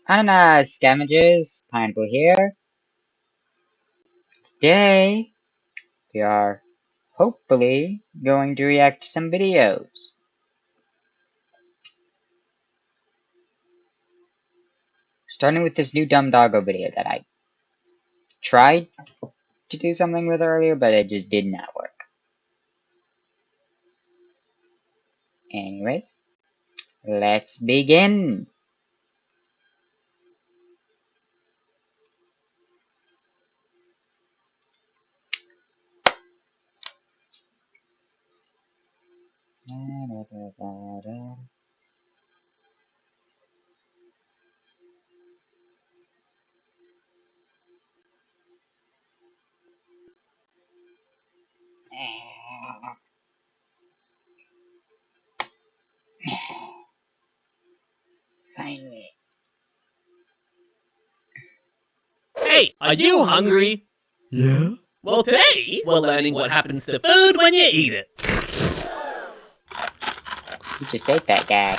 Ananas, scavengers, pineapple here. Today, we are hopefully going to react to some videos. Starting with this new dumb doggo video that I tried to do something with earlier, but it just did not work. Anyways, let's begin. Finally. Hey, are you hungry? Yeah? Well, today, we're learning what happens to food when you eat it. You just ate that guy.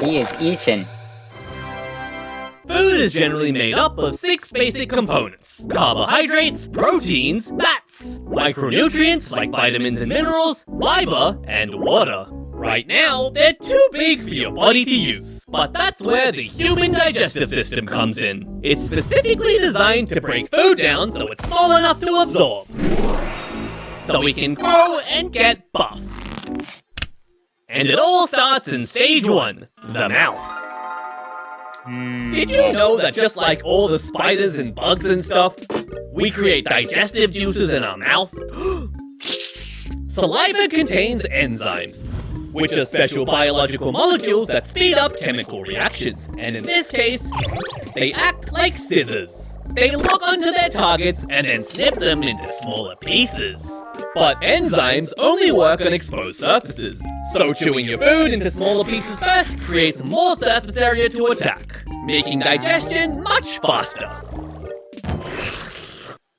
He is eaten. Food is generally made up of 6 basic components: carbohydrates, proteins, fats, micronutrients like vitamins and minerals, fiber, and water. Right now, they're too big for your body to use, but that's where the human digestive system comes in. It's specifically designed to break food down so it's small enough to absorb, so we can grow and get buff. And it all starts in stage 1, the mouth. Did you know that just like all the spiders and bugs and stuff, we create digestive juices in our mouth? Saliva contains enzymes, which are special biological molecules that speed up chemical reactions, and in this case, they act like scissors. They lock onto their targets and then snip them into smaller pieces. But enzymes only work on exposed surfaces, so chewing your food into smaller pieces first creates more surface area to attack, making digestion much faster.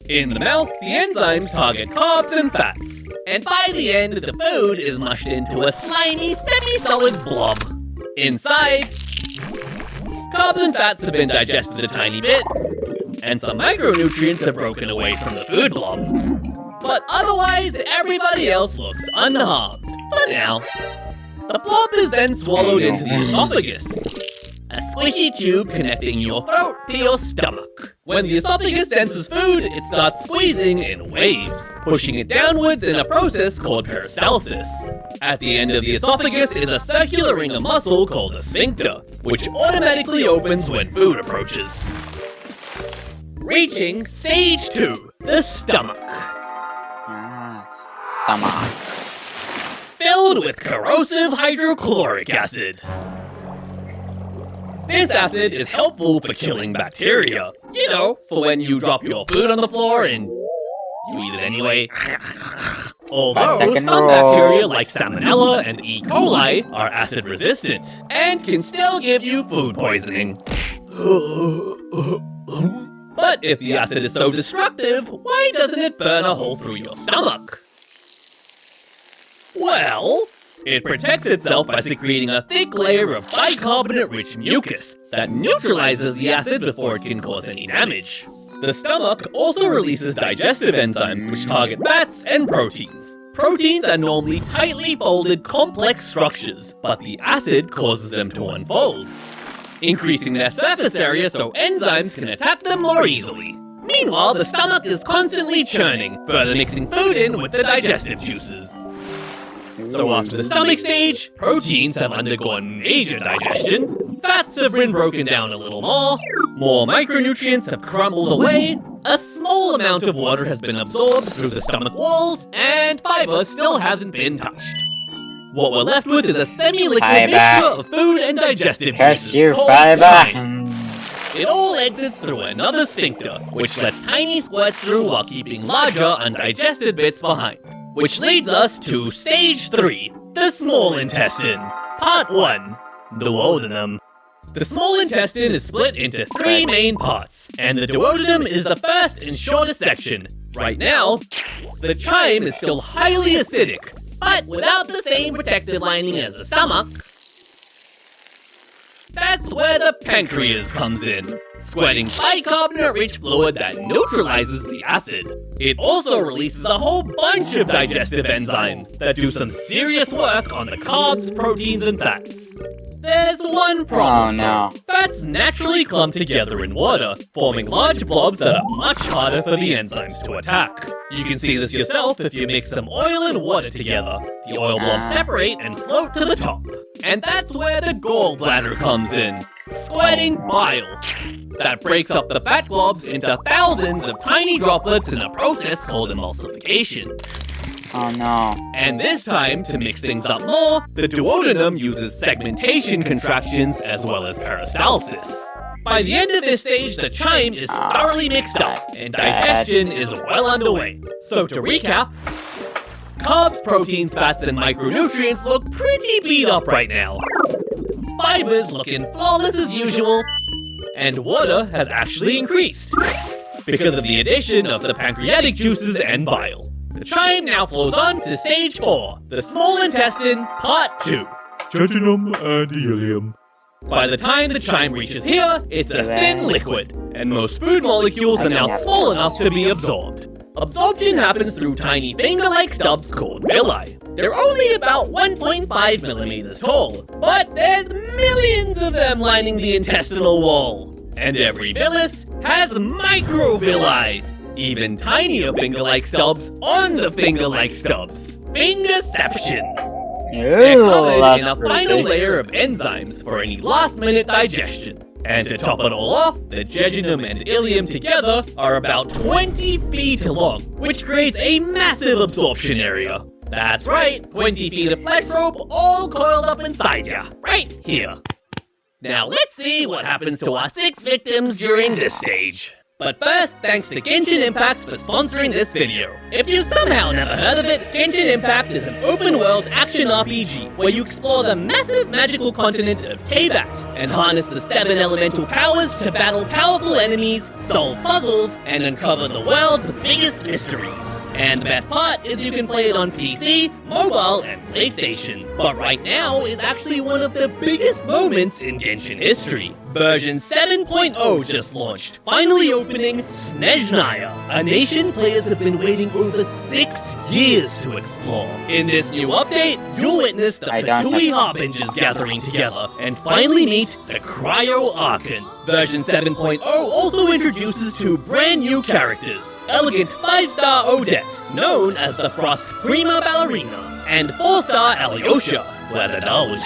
In the mouth, the enzymes target carbs and fats, and by the end, the food is mushed into a slimy, semi-solid blob. Inside, carbs and fats have been digested a tiny bit, and some micronutrients are broken away from the food blob. But otherwise, everybody else looks unharmed, for now. The blob is then swallowed into the esophagus, a squishy tube connecting your throat to your stomach. When the esophagus senses food, it starts squeezing in waves, pushing it downwards in a process called peristalsis. At the end of the esophagus is a circular ring of muscle called a sphincter, which automatically opens when food approaches. Reaching stage 2, the stomach. Stomach. Filled with corrosive hydrochloric acid. This acid is helpful for killing bacteria. You know, for when you drop your food on the floor and you eat it anyway. Although some bacteria like Salmonella and E. coli are acid resistant and can still give you food poisoning. But if the acid is so destructive, why doesn't it burn a hole through your stomach? Well, it protects itself by secreting a thick layer of bicarbonate-rich mucus that neutralizes the acid before it can cause any damage. The stomach also releases digestive enzymes which target fats and proteins. Proteins are normally tightly folded, complex structures, but the acid causes them to unfold, increasing their surface area so enzymes can attack them more easily. Meanwhile, the stomach is constantly churning, further mixing food in with the digestive juices. So after the stomach stage, proteins have undergone major digestion, fats have been broken down a little more micronutrients have crumbled away, a small amount of water has been absorbed through the stomach walls, and fiber still hasn't been touched. What we're left with is a semi-liquid mixture of food and digestive juices called chyme. It all exits through another sphincter, which lets tiny squirts through while keeping larger, undigested bits behind. Which leads us to stage 3, the small intestine. Part 1, the duodenum. The small intestine is split into 3 main parts, and the duodenum is the first and shortest section. Right now, the chyme is still highly acidic, but without the same protective lining as the stomach. That's where the pancreas comes in, squirting bicarbonate-rich fluid that neutralizes the acid. It also releases a whole bunch of digestive enzymes that do some serious work on the carbs, proteins, and fats. There's one problem. Oh no. Fats naturally clump together in water, forming large blobs that are much harder for the enzymes to attack. You can see this yourself if you mix some oil and water together. The oil blobs separate and float to the top. And that's where the gallbladder comes in, squirting bile. That breaks up the fat globs into thousands of tiny droplets in a process called emulsification. Oh no. And this time, to mix things up more, the duodenum uses segmentation contractions as well as peristalsis. By the end of this stage, the chyme is thoroughly mixed up, and digestion is well underway. So to recap, carbs, proteins, fats, and micronutrients look pretty beat up right now. Fibers looking flawless as usual, and water has actually increased because of the addition of the pancreatic juices and bile. The chyme now flows on to stage 4, the small intestine, part 2. Jejunum and ileum. By the time the chyme reaches here, it's a thin liquid, and most food molecules are now small enough to be absorbed. Absorption happens through tiny finger-like stubs called villi. They're only about 1.5 millimeters tall, but there's millions of them lining the intestinal wall. And every villus has microvilli, even tinier finger-like stubs on the finger-like stubs. Fingerception. They're covered in a final layer of enzymes for any last-minute digestion. And to top it all off, the jejunum and ileum together are about 20 feet long, which creates a massive absorption area. That's right, 20 feet of flesh rope all coiled up inside ya, right here. Now let's see what happens to our 6 victims during this stage. But first, thanks to Genshin Impact for sponsoring this video. If you've somehow never heard of it, Genshin Impact is an open-world action RPG where you explore the massive magical continent of Teyvat and harness the 7 elemental powers to battle powerful enemies, solve puzzles, and uncover the world's biggest mysteries. And the best part is you can play it on PC, mobile, and PlayStation. But right now is actually one of the biggest moments in Genshin history. Version 7.0 just launched, finally opening Snezhnaya, a nation players have been waiting over 6 years to explore. In this new update, you'll witness the Fatui Harbingers gathering together and finally meet the Cryo Archon. Version 7.0 also introduces 2 brand new characters, elegant 5-star Odette, known as the Frost Prima Ballerina, and 4-star Alyosha, whether those.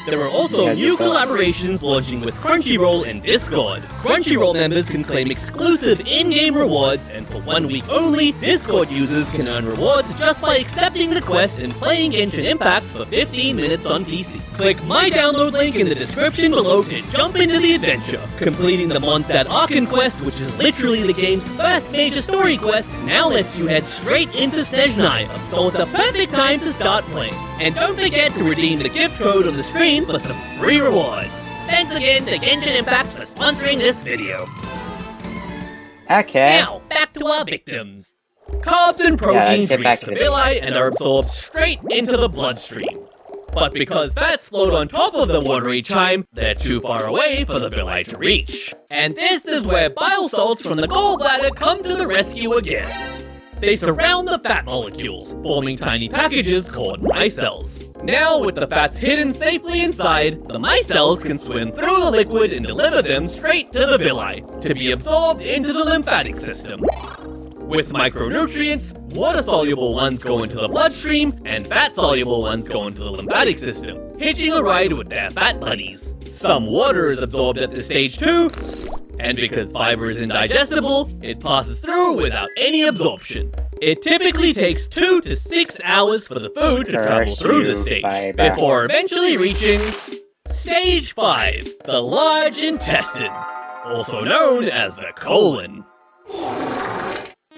There are also new collaborations launching with Crunchyroll and Discord. Crunchyroll members can claim exclusive in-game rewards, and for 1 week only, Discord users can earn rewards just by accepting the quest and playing Genshin Impact for 15 minutes on PC. Click my download link in the description below to jump into the adventure. Completing the Mondstadt Archon quest, which is literally the game's first major story quest, now lets you head straight into Snezhnaya, so it's a perfect time to start playing. And don't forget to redeem the gift code on the screen for some free rewards. Thanks again to Genshin Impact for sponsoring this video. Okay. Now, back to our victims. Carbs and proteins reach the villi and are absorbed straight into the bloodstream. But because fats float on top of the watery chyme, they're too far away for the villi to reach. And this is where bile salts from the gallbladder come to the rescue again. They surround the fat molecules, forming tiny packages called micelles. Now, with the fats hidden safely inside, the micelles can swim through the liquid and deliver them straight to the villi, to be absorbed into the lymphatic system. With micronutrients, water-soluble ones go into the bloodstream, and fat-soluble ones go into the lymphatic system, hitching a ride with their fat buddies. Some water is absorbed at this stage too, and because fiber is indigestible, it passes through without any absorption. It typically takes 2 to 6 hours for the food to travel through the stage, before eventually reaching Stage 5, the large intestine, also known as the colon.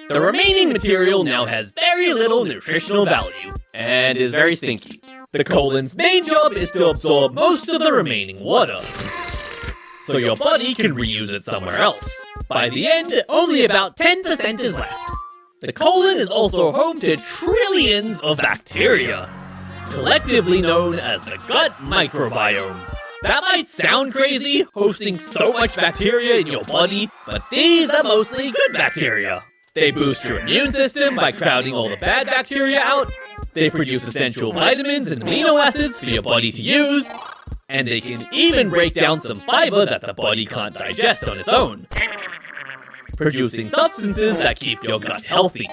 The remaining material now has very little nutritional value, and is very stinky. The colon's main job is to absorb most of the remaining water, so your body can reuse it somewhere else. By the end, only about 10% is left. The colon is also home to trillions of bacteria, collectively known as the gut microbiome. That might sound crazy, hosting so much bacteria in your body, but these are mostly good bacteria. They boost your immune system by crowding all the bad bacteria out. They produce essential vitamins and amino acids for your body to use. And they can even break down some fiber that the body can't digest on its own, producing substances that keep your gut healthy.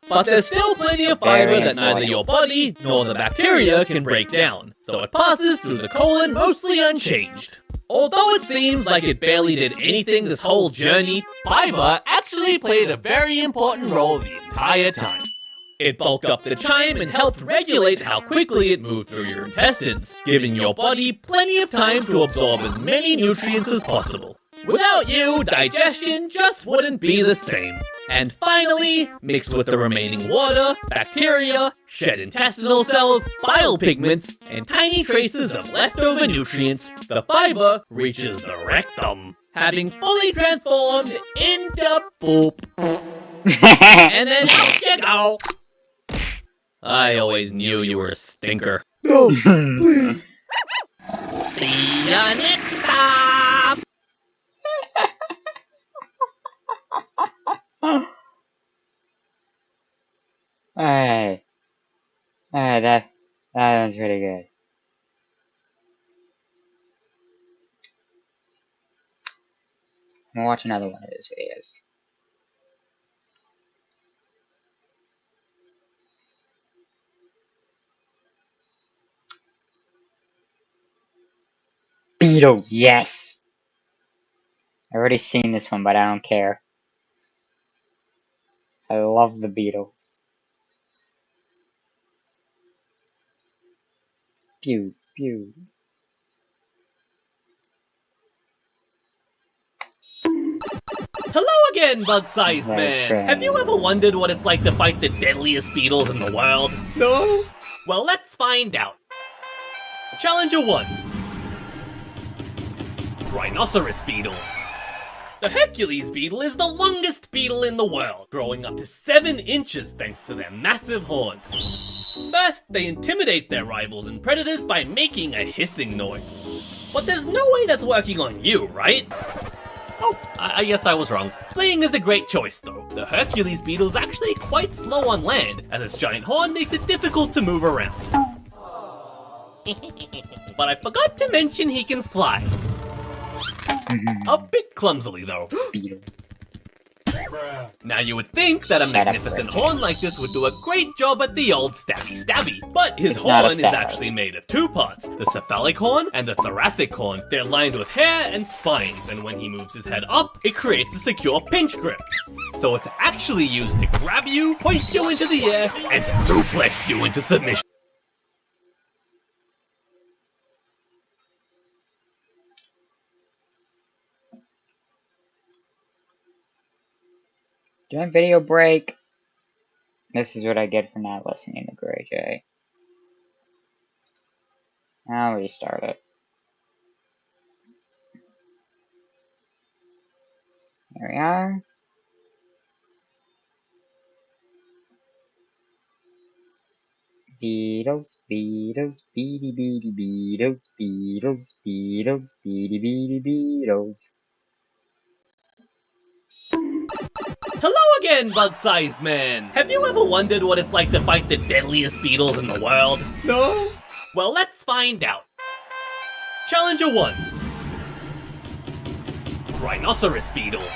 But there's still plenty of fiber that neither your body nor the bacteria can break down, so it passes through the colon mostly unchanged. Although it seems like it barely did anything this whole journey, fiber actually played a very important role the entire time. It bulked up the chyme and helped regulate how quickly it moved through your intestines, giving your body plenty of time to absorb as many nutrients as possible. Without you, digestion just wouldn't be the same. And finally, mixed with the remaining water, bacteria, shed intestinal cells, bile pigments, and tiny traces of leftover nutrients, the fiber reaches the rectum, having fully transformed into poop. And then out you go! I always knew you were a stinker. No, please. See ya next time! Alright. Alright, that one's pretty good. I'm gonna watch another one of his videos. Beatles, yes! I've already seen this one, but I don't care. I love the Beatles. Pew, pew. Hello again, bug-sized That's man! right. Have you ever wondered what it's like to fight the deadliest beetles in the world? No? Well, let's find out. Challenger 1. Rhinoceros beetles. The Hercules beetle is the longest beetle in the world, growing up to 7 inches thanks to their massive horns. First, they intimidate their rivals and predators by making a hissing noise. But there's no way that's working on you, right? Oh, I guess I was wrong. Fleeing is a great choice, though. The Hercules beetle is actually quite slow on land, as its giant horn makes it difficult to move around. But I forgot to mention he can fly. A bit clumsily, though. Beetle. Now you would think that a Shut up, magnificent Richard. horn like this would do a great job at the old stabby, but his It's not a horn is stab. actually made of 2 parts, the cephalic horn and the thoracic horn. They're lined with hair and spines, and when he moves his head up, it creates a secure pinch grip. So it's actually used to grab you, hoist you into the air, and suplex you into submission. Doing video break. This is what I get for not listening to Gray J. I'll restart it. There we are. Beatles, Beatles, beady beady Beatles, Beatles, Beatles, beady beady Beatles. Hello again, bug-sized man! Have you ever wondered what it's like to fight the deadliest beetles in the world? No? Well, let's find out. Challenger 1. Rhinoceros beetles.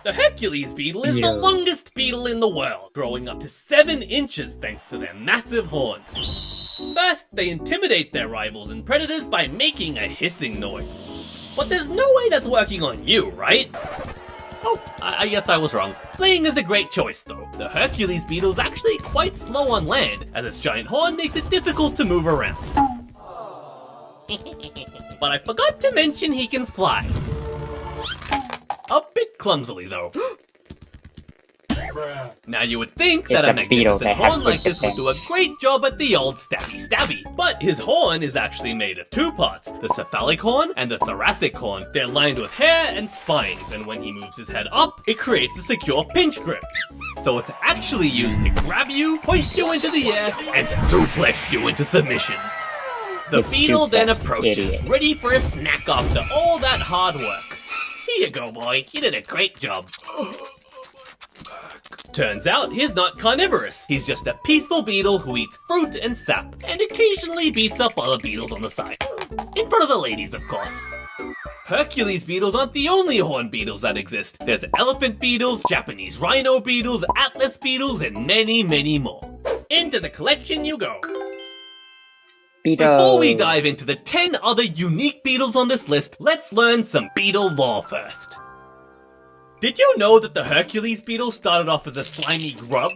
The Hercules beetle is the Yeah. longest beetle in the world, growing up to 7 inches thanks to their massive horns. First, they intimidate their rivals and predators by making a hissing noise. But there's no way that's working on you, right? Oh, I guess I was wrong. Fleeing is a great choice, though. The Hercules beetle is actually quite slow on land, as its giant horn makes it difficult to move around. But I forgot to mention he can fly. A bit clumsily, though. Now you would think that It's a a beetle, magnificent they have horn like good this would do a defense. great job at the old stabby, but his horn is actually made of 2 parts, the cephalic horn and the thoracic horn. They're lined with hair and spines, and when he moves his head up, it creates a secure pinch grip. So it's actually used to grab you, hoist you into the air, and suplex you into submission. The It's beetle soup then that's approaches, idiot. ready for a snack after all that hard work. Here you go, boy. You did a great job. Turns out he's not carnivorous. He's just a peaceful beetle who eats fruit and sap, and occasionally beats up other beetles on the side. In front of the ladies, of course. Hercules beetles aren't the only horned beetles that exist. There's elephant beetles, Japanese rhino beetles, atlas beetles, and many, many more. Into the collection you go. Before we dive into the 10 other unique beetles on this list, let's learn some beetle lore first. Did you know that the Hercules beetle started off as a slimy grub?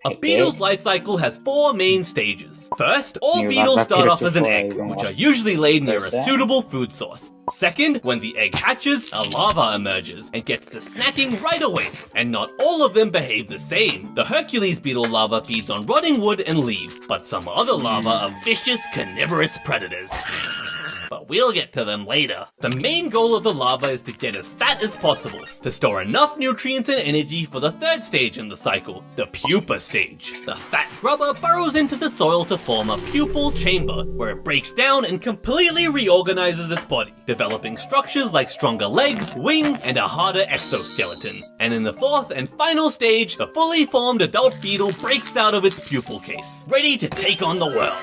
A beetle's life cycle has 4 main stages. First, all beetles start off as an egg, which are usually laid near a suitable food source. Second, when the egg hatches, a larva emerges and gets to snacking right away. And not all of them behave the same. The Hercules beetle larva feeds on rotting wood and leaves, but some other larvae are vicious, carnivorous predators. But we'll get to them later. The main goal of the larva is to get as fat as possible, to store enough nutrients and energy for the third stage in the cycle, the pupa stage. The fat grubber burrows into the soil to form a pupal chamber, where it breaks down and completely reorganizes its body, developing structures like stronger legs, wings, and a harder exoskeleton. And in the fourth and final stage, the fully formed adult beetle breaks out of its pupal case, ready to take on the world.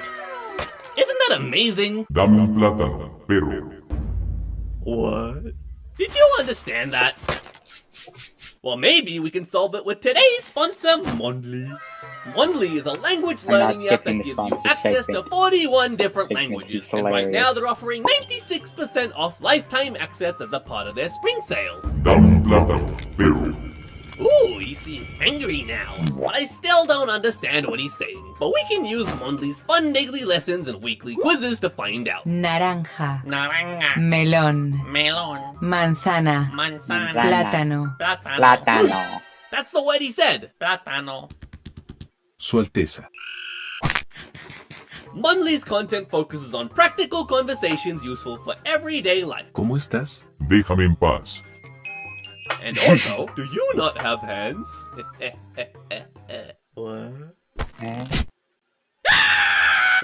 Isn't that amazing? Dame un plátano, pero. What? Did you understand that? Well, maybe we can solve it with today's sponsor, Mondly. Mondly is a language learning app that gives you access to 41 different languages, and right now they're offering 96% off lifetime access as a part of their spring sale. Dame un plátano, pero. Ooh, he seems angry now, but I still don't understand what he's saying. But we can use Mondly's fun daily lessons and weekly quizzes to find out. Naranja, Naranja, melón, melón, manzana, manzana, plátano. Plátano. That's the word he said. plátano. Su Alteza. Mondly's content focuses on practical conversations useful for everyday life. ¿Cómo estás? Déjame en paz. And also, do you not have hands? What?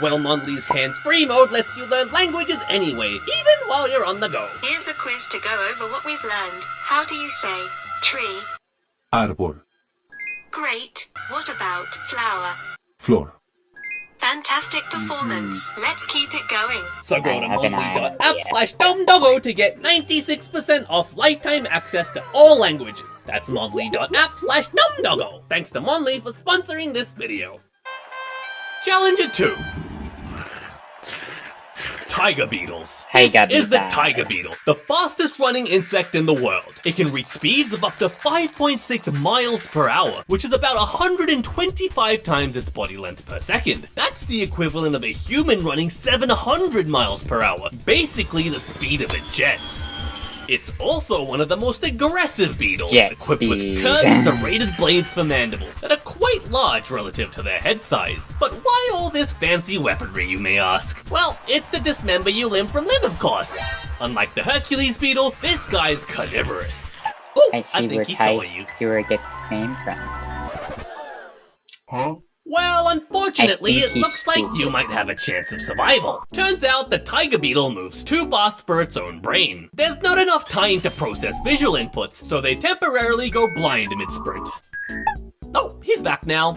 Well, Mondly's hands-free mode lets you learn languages anyway, even while you're on the go. Here's a quiz to go over what we've learned. How do you say tree? Árbol. Great. What about flower? Flor. Fantastic performance. Let's keep it going. So go to I have an idea. mondly.app/dumbdoggo to get 96% off lifetime access to all languages. That's mondly.app/dumbdoggo. Thanks to Mondly for sponsoring this video. Challenger 2. Tiger beetles. This is the tiger beetle, the fastest running insect in the world. It can reach speeds of up to 5.6 miles per hour, which is about 125 times its body length per second. That's the equivalent of a human running 700 miles per hour, basically the speed of a jet. It's also one of the most aggressive beetles, equipped with curved serrated blades for mandibles that are quite large relative to their head size. But why all this fancy weaponry, you may ask? Well, it's to dismember you limb from limb, of course. Unlike the Hercules beetle, this guy's carnivorous. Oh, I see think he saw you. where it gets its name from. Huh? Well, unfortunately, I think it looks like you might have a chance of survival. Turns out the tiger beetle moves too fast for its own brain. There's not enough time to process visual inputs, so they temporarily go blind mid-sprint. Oh, he's back now.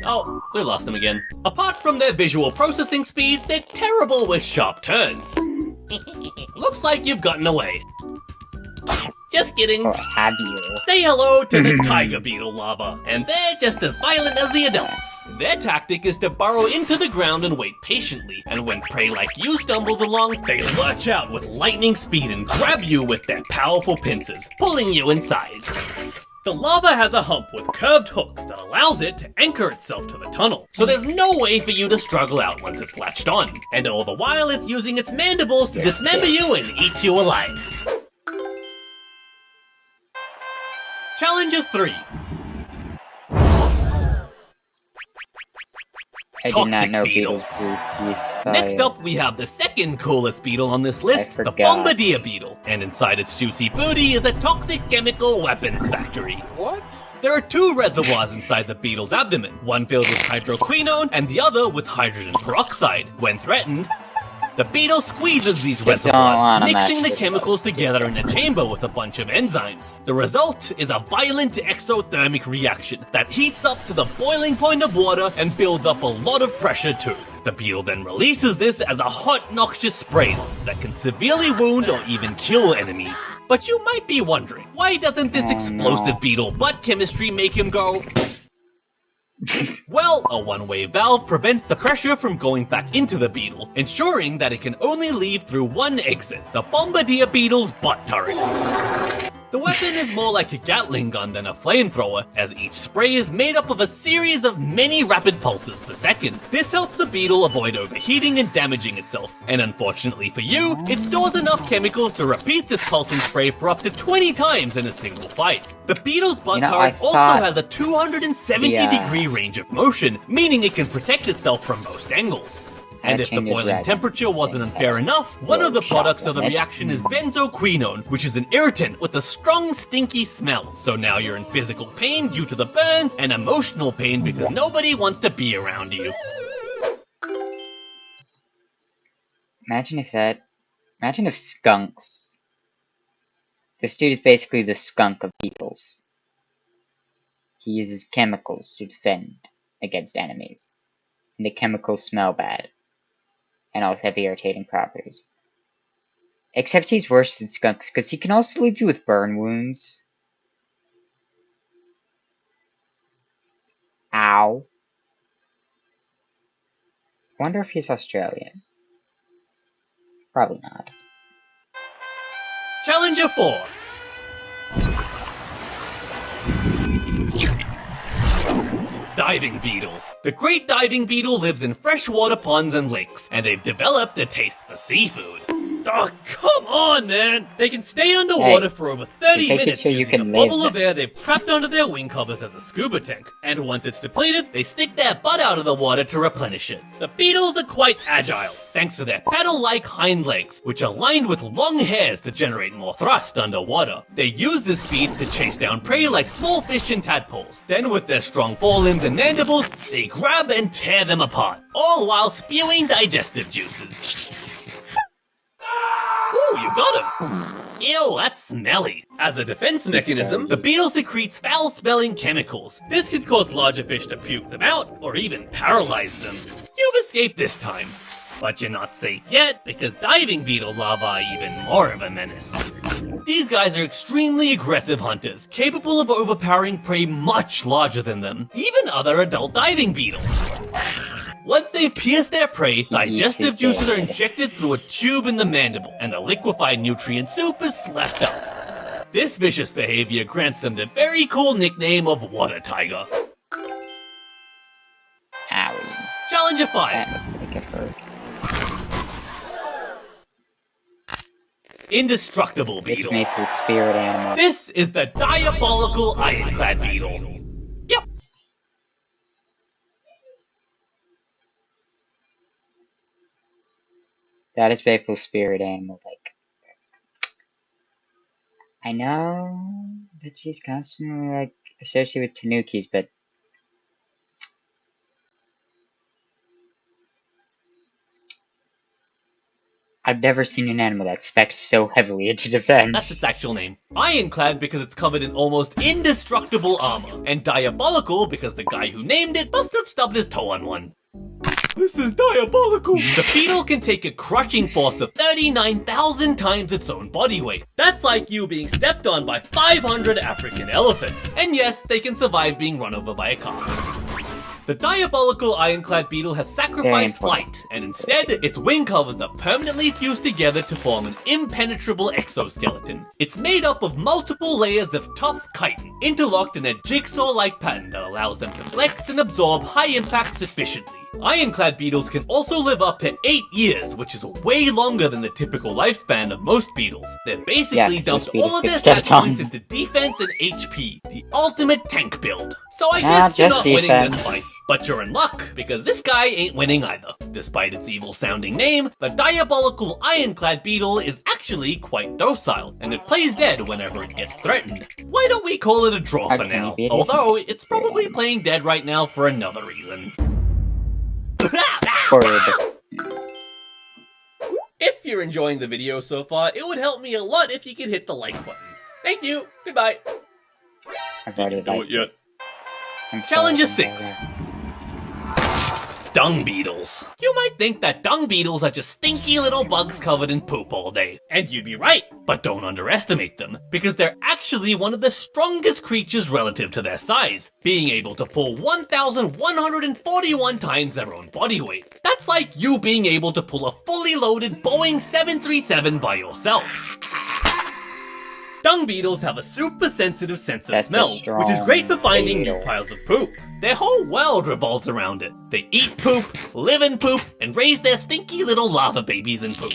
Oh, we lost him again. Apart from their visual processing speeds, they're terrible with sharp turns. Looks like you've gotten away. Just kidding. Or have you? Say hello to the tiger beetle larva, and they're just as violent as the adults. Their tactic is to burrow into the ground and wait patiently, and when prey like you stumbles along, they lurch out with lightning speed and grab you with their powerful pincers, pulling you inside. The larva has a hump with curved hooks that allows it to anchor itself to the tunnel, so there's no way for you to struggle out once it's latched on, and all the while it's using its mandibles to dismember you and eat you alive. Challenger 3. I did not toxic know beetles. beetles grew fire. Next up, we have the second coolest beetle on this list, the forgot. Bombardier beetle. And inside its juicy booty is a toxic chemical weapons factory. What? There are two reservoirs inside the beetle's abdomen, one filled with hydroquinone and the other with hydrogen peroxide. When threatened, the beetle squeezes these They don't reservoirs, wanna mixing mess the with chemicals together in a chamber with a bunch of enzymes. The result is a violent exothermic reaction that heats up to the boiling point of water and builds up a lot of pressure too. The beetle then releases this as a hot, noxious sprays that can severely wound or even kill enemies. But you might be wondering, why doesn't this explosive beetle butt chemistry make him go? Well, a one-way valve prevents the pressure from going back into the beetle, ensuring that it can only leave through one exit, the Bombardier beetle's butt turret. The weapon is more like a Gatling gun than a flamethrower, as each spray is made up of a series of many rapid pulses per second. This helps the beetle avoid overheating and damaging itself, and unfortunately for you, it stores enough chemicals to repeat this pulsing spray for up to 20 times in a single fight. The beetle's butt turret also has a 270-degree range of motion, meaning it can protect itself from most angles. And if the boiling temperature wasn't unfair enough, one of the products of the reaction is benzoquinone, which is an irritant with a strong, stinky smell. So now you're in physical pain due to the burns, and emotional pain because nobody wants to be around you. Imagine if skunks. This dude is basically the skunk of beetles. He uses chemicals to defend against enemies. And the chemicals smell bad. And also have irritating properties. Except he's worse than skunks, because he can also leave you with burn wounds. Ow. I wonder if he's Australian. Probably not. Challenger 4. Diving beetles. The great diving beetle lives in freshwater ponds and lakes, and they've developed a taste for seafood. Oh, come on, man! They can stay underwater for over 30 minutes using a bubble of air they've trapped under their wing covers as a scuba tank. And once it's depleted, they stick their butt out of the water to replenish it. The beetles are quite agile, thanks to their paddle-like hind legs, which are lined with long hairs to generate more thrust underwater. They use this speed to chase down prey like small fish and tadpoles. Then with their strong forelimbs and mandibles, they grab and tear them apart, all while spewing digestive juices. Ooh, you got him! Ew, that's smelly. As a defense mechanism, the beetle secretes foul-smelling chemicals. This could cause larger fish to puke them out, or even paralyze them. You've escaped this time. But you're not safe yet, because diving beetle larvae are even more of a menace. These guys are extremely aggressive hunters, capable of overpowering prey much larger than them, even other adult diving beetles. Once they've pierced their prey, digestive juices are injected through a tube in the mandible, and the liquefied nutrient soup is slapped up. This vicious behavior grants them the very cool nickname of Water Tiger. Owie. Challenger 5. That would make it hurt. Indestructible It's beetles. made for spirit animals. This is the diabolical ironclad beetle. Yep. That is Maple spirit animal, like. I know that she's constantly, like, associated with tanukis, but. I've never seen an animal that specs so heavily into defense. That's its actual name. Ironclad because it's covered in almost indestructible armor, and diabolical because the guy who named it must have stubbed his toe on one. This is diabolical! The beetle can take a crushing force of 39,000 times its own body weight. That's like you being stepped on by 500 African elephants. And yes, they can survive being run over by a car. The diabolical ironclad beetle has sacrificed flight, and instead, its wing covers are permanently fused together to form an impenetrable exoskeleton. It's made up of multiple layers of tough chitin, interlocked in a jigsaw-like pattern that allows them to flex and absorb high impacts efficiently. Ironclad beetles can also live up to 8 years, which is way longer than the typical lifespan of most beetles. They've basically dumped all of their stat points into defense and HP, the ultimate tank build. So I guess you're not winning this fight. But you're in luck, because this guy ain't winning either. Despite its evil-sounding name, the diabolical ironclad beetle is actually quite docile, and it plays dead whenever it gets threatened. Why don't we call it a draw for now? Although, it's probably playing dead right now for another reason. If you're enjoying the video so far, it would help me a lot if you could hit the like button. Thank you. Goodbye. I've already Do it yet. I'm Challenge sorry, 6. Dung beetles. You might think that dung beetles are just stinky little bugs covered in poop all day. And you'd be right, but don't underestimate them, because they're actually one of the strongest creatures relative to their size, being able to pull 1,141 times their own body weight. That's like you being able to pull a fully loaded Boeing 737 by yourself. Dung beetles have a super sensitive sense of smell, which is great for finding new piles of poop. Their whole world revolves around it. They eat poop, live in poop, and raise their stinky little lava babies in poop.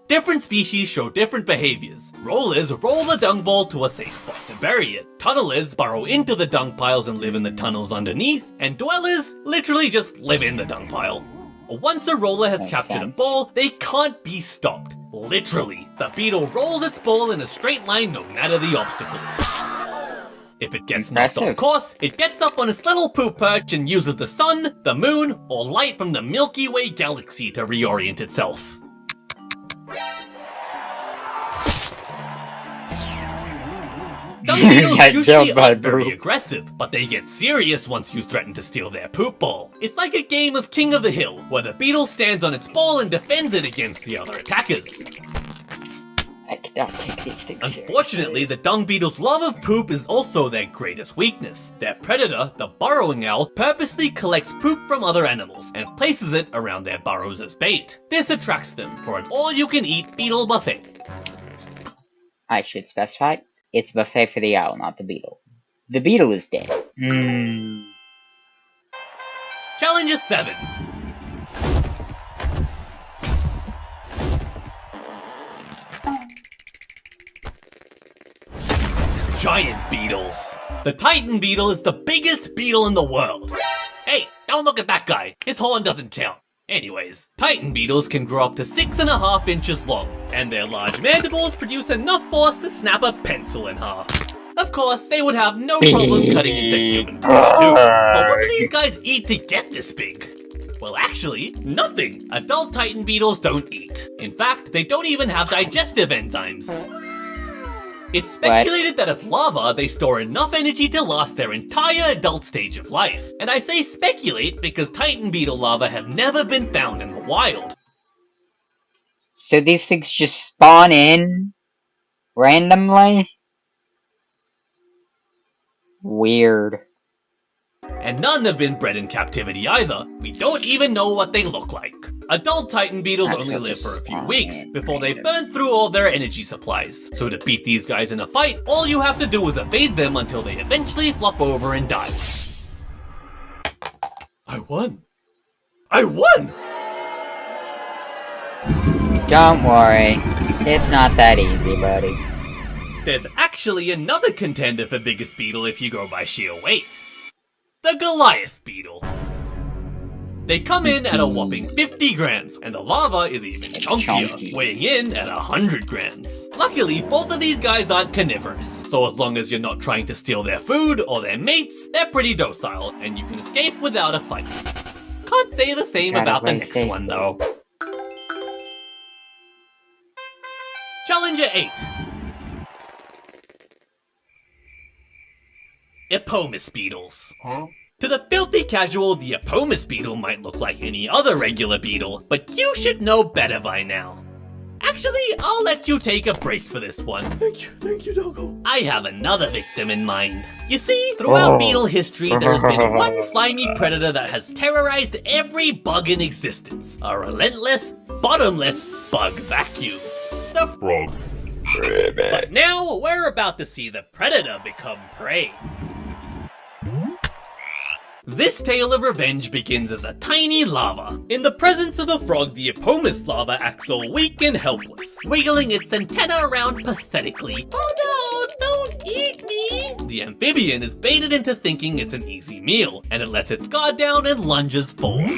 Different species show different behaviors. Rollers roll the dung ball to a safe spot to bury it. Tunnelers burrow into the dung piles and live in the tunnels underneath, and dwellers literally just live in the dung pile. Once a roller has captured a ball, they can't be stopped. Literally, the beetle rolls its ball in a straight line no matter the obstacles. If it gets knocked off course, it gets up on its little poop perch and uses the sun, the moon, or light from the Milky Way galaxy to reorient itself. Dung beetles usually aren't very aggressive, but they get serious once you threaten to steal their poop ball. It's like a game of King of the Hill, where the beetle stands on its ball and defends it against the other attackers. I cannot take these things Unfortunately, the dung beetle's love of poop is also their greatest weakness. Their predator, the burrowing owl, purposely collects poop from other animals and places it around their burrows as bait. This attracts them for an all-you-can-eat beetle buffet. I should specify, it's a buffet for the owl, not the beetle. The beetle is dead. Challenge 7. Giant beetles. The Titan beetle is the biggest beetle in the world. Hey, don't look at that guy. His horn doesn't count. Anyways, Titan beetles can grow up to 6.5 inches long, and their large mandibles produce enough force to snap a pencil in half. Of course, they would have no problem cutting into human flesh too. But what do these guys eat to get this big? Well, actually, nothing. Adult Titan beetles don't eat. In fact, they don't even have digestive enzymes. It's speculated that as larvae, they store enough energy to last their entire adult stage of life. And I say speculate because Titan beetle larvae have never been found in the wild. So these things just spawn in randomly? Weird. And none have been bred in captivity either. We don't even know what they look like. Adult Titan beetles only live for a few weeks before they burn through all their energy supplies. So to beat these guys in a fight, all you have to do is evade them until they eventually flop over and die. I won! I won! Don't worry. It's not that easy, buddy. There's actually another contender for biggest beetle if you go by sheer weight. The Goliath beetle. They come in at a whopping 50 grams, and the larva is even chunkier, weighing in at 100 grams. Luckily, both of these guys aren't carnivorous, so as long as you're not trying to steal their food or their mates, they're pretty docile, and you can escape without a fight. Can't say the same about the next one, though. Challenger 8. Epomus beetles. Huh? To the filthy casual, the Epomus beetle might look like any other regular beetle, but you should know better by now. Actually, I'll let you take a break for this one. Thank you, Doggo. I have another victim in mind. You see, throughout beetle history, there's been one slimy predator that has terrorized every bug in existence. A relentless, bottomless bug vacuum. The Frog. But now, we're about to see the predator become prey. This tale of revenge begins as a tiny larva. In the presence of a frog, the Epomus larva acts all weak and helpless, wiggling its antenna around pathetically. Oh no, don't eat me! the amphibian is baited into thinking it's an easy meal, and it lets its guard down and lunges forward.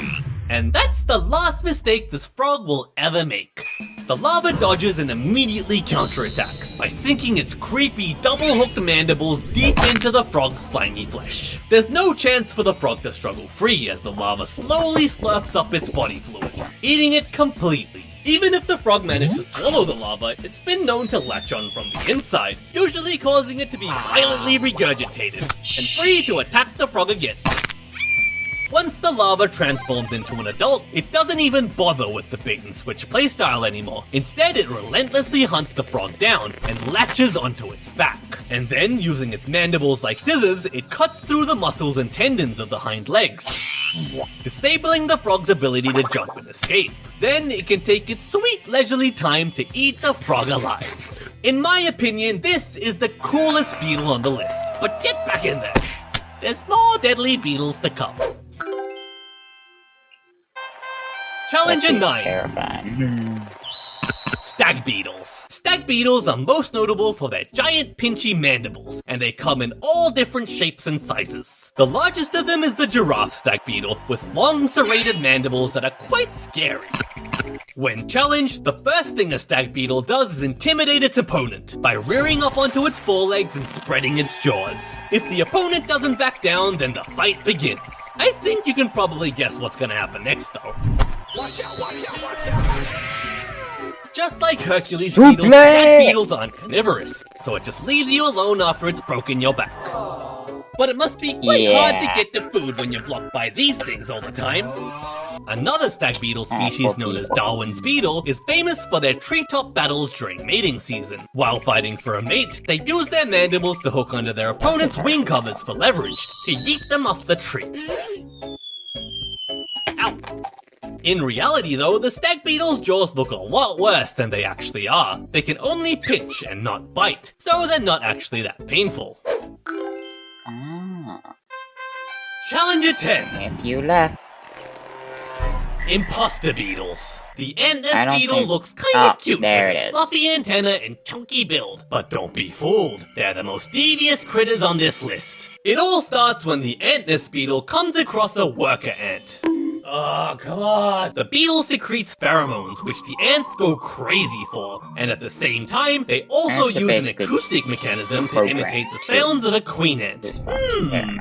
And that's the last mistake this frog will ever make. The lava dodges and immediately counterattacks by sinking its creepy double-hooked mandibles deep into the frog's slimy flesh. There's no chance for the frog to struggle free as the lava slowly slurps up its body fluids, eating it completely. Even if the frog managed to swallow the lava, it's been known to latch on from the inside, usually causing it to be violently regurgitated, and free to attack the frog again. Once the lava transforms into an adult, it doesn't even bother with the bait-and-switch playstyle anymore. Instead, it relentlessly hunts the frog down and latches onto its back. And then, using its mandibles like scissors, it cuts through the muscles and tendons of the hind legs, disabling the frog's ability to jump and escape. Then, it can take its sweet leisurely time to eat the frog alive. In my opinion, this is the coolest beetle on the list. But get back in there. There's more deadly beetles to come. Challenger 9. Terrifying. Stag beetles. Stag beetles are most notable for their giant pinchy mandibles, and they come in all different shapes and sizes. The largest of them is the giraffe stag beetle, with long serrated mandibles that are quite scary. When challenged, the first thing a stag beetle does is intimidate its opponent by rearing up onto its forelegs and spreading its jaws. If the opponent doesn't back down, then the fight begins. I think you can probably guess what's gonna happen next though. Watch out, watch out, watch out! Just like Hercules beetles, stag beetles aren't carnivorous, so it just leaves you alone after it's broken your back. But it must be quite hard to get the food when you're blocked by these things all the time. Another stag beetle species known as Darwin's beetle is famous for their treetop battles during mating season. While fighting for a mate, they use their mandibles to hook onto their opponent's wing covers for leverage to yeet them off the tree. Ow! In reality though, the stag beetle's jaws look a lot worse than they actually are. They can only pinch and not bite, so they're not actually that painful. Challenger 10. If you left. Imposter beetles. The ant-nest beetle looks kinda cute with its fluffy antenna and chunky build. But don't be fooled, they're the most devious critters on this list. It all starts when the ant-nest beetle comes across a worker ant. Oh, come on! The beetle secretes pheromones, which the ants go crazy for, and at the same time, they also use an acoustic mechanism to imitate the sounds of a queen ant.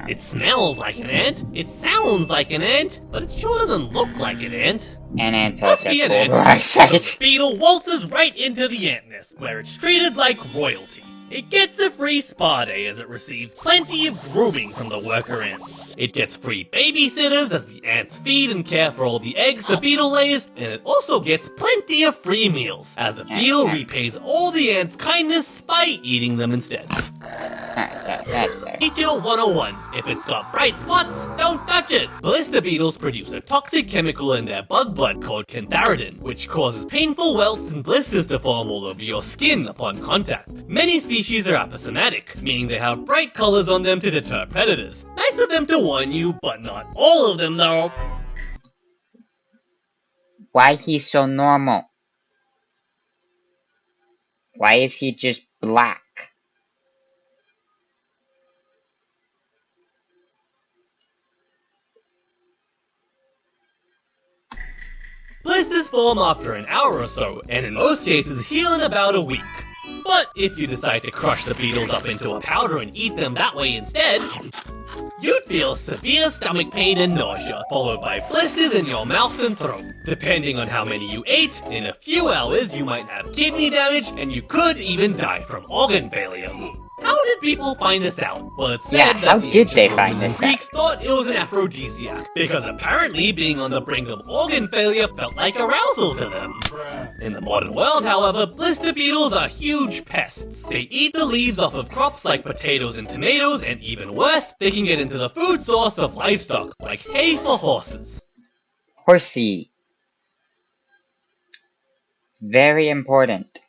It smells like an ant, it sounds like an ant, but it sure doesn't look like an ant. And ants also an ant. The beetle waltzes right into the ant nest, where it's treated like royalty. It gets a free spa day as it receives plenty of grooming from the worker ants. It gets free babysitters as the ants feed and care for all the eggs the beetle lays, and it also gets plenty of free meals, as the beetle repays all the ants' kindness by eating them instead. Nature 101. If it's got bright spots, don't touch it! Blister beetles produce a toxic chemical in their bug blood called cantharidin, which causes painful welts and blisters to form all over your skin upon contact. Many species are aposematic, meaning they have bright colors on them to deter predators. Nice of them to warn you, but not all of them though. Why he's so normal? Why is he just black? Blisters form after an hour or so, and in most cases heal in about a week. But if you decide to crush the beetles up into a powder and eat them that way instead, you'd feel severe stomach pain and nausea, followed by blisters in your mouth and throat. Depending on how many you ate, in a few hours you might have kidney damage and you could even die from organ failure. How did people find this out? Well, it's said that the ancient Roman Greeks thought it was an aphrodisiac, because apparently being on the brink of organ failure felt like arousal to them. In the modern world, however, blister beetles are huge pests. They eat the leaves off of crops like potatoes and tomatoes, and even worse, they can get into the food source of livestock, like hay for horses. Horsey. Very important.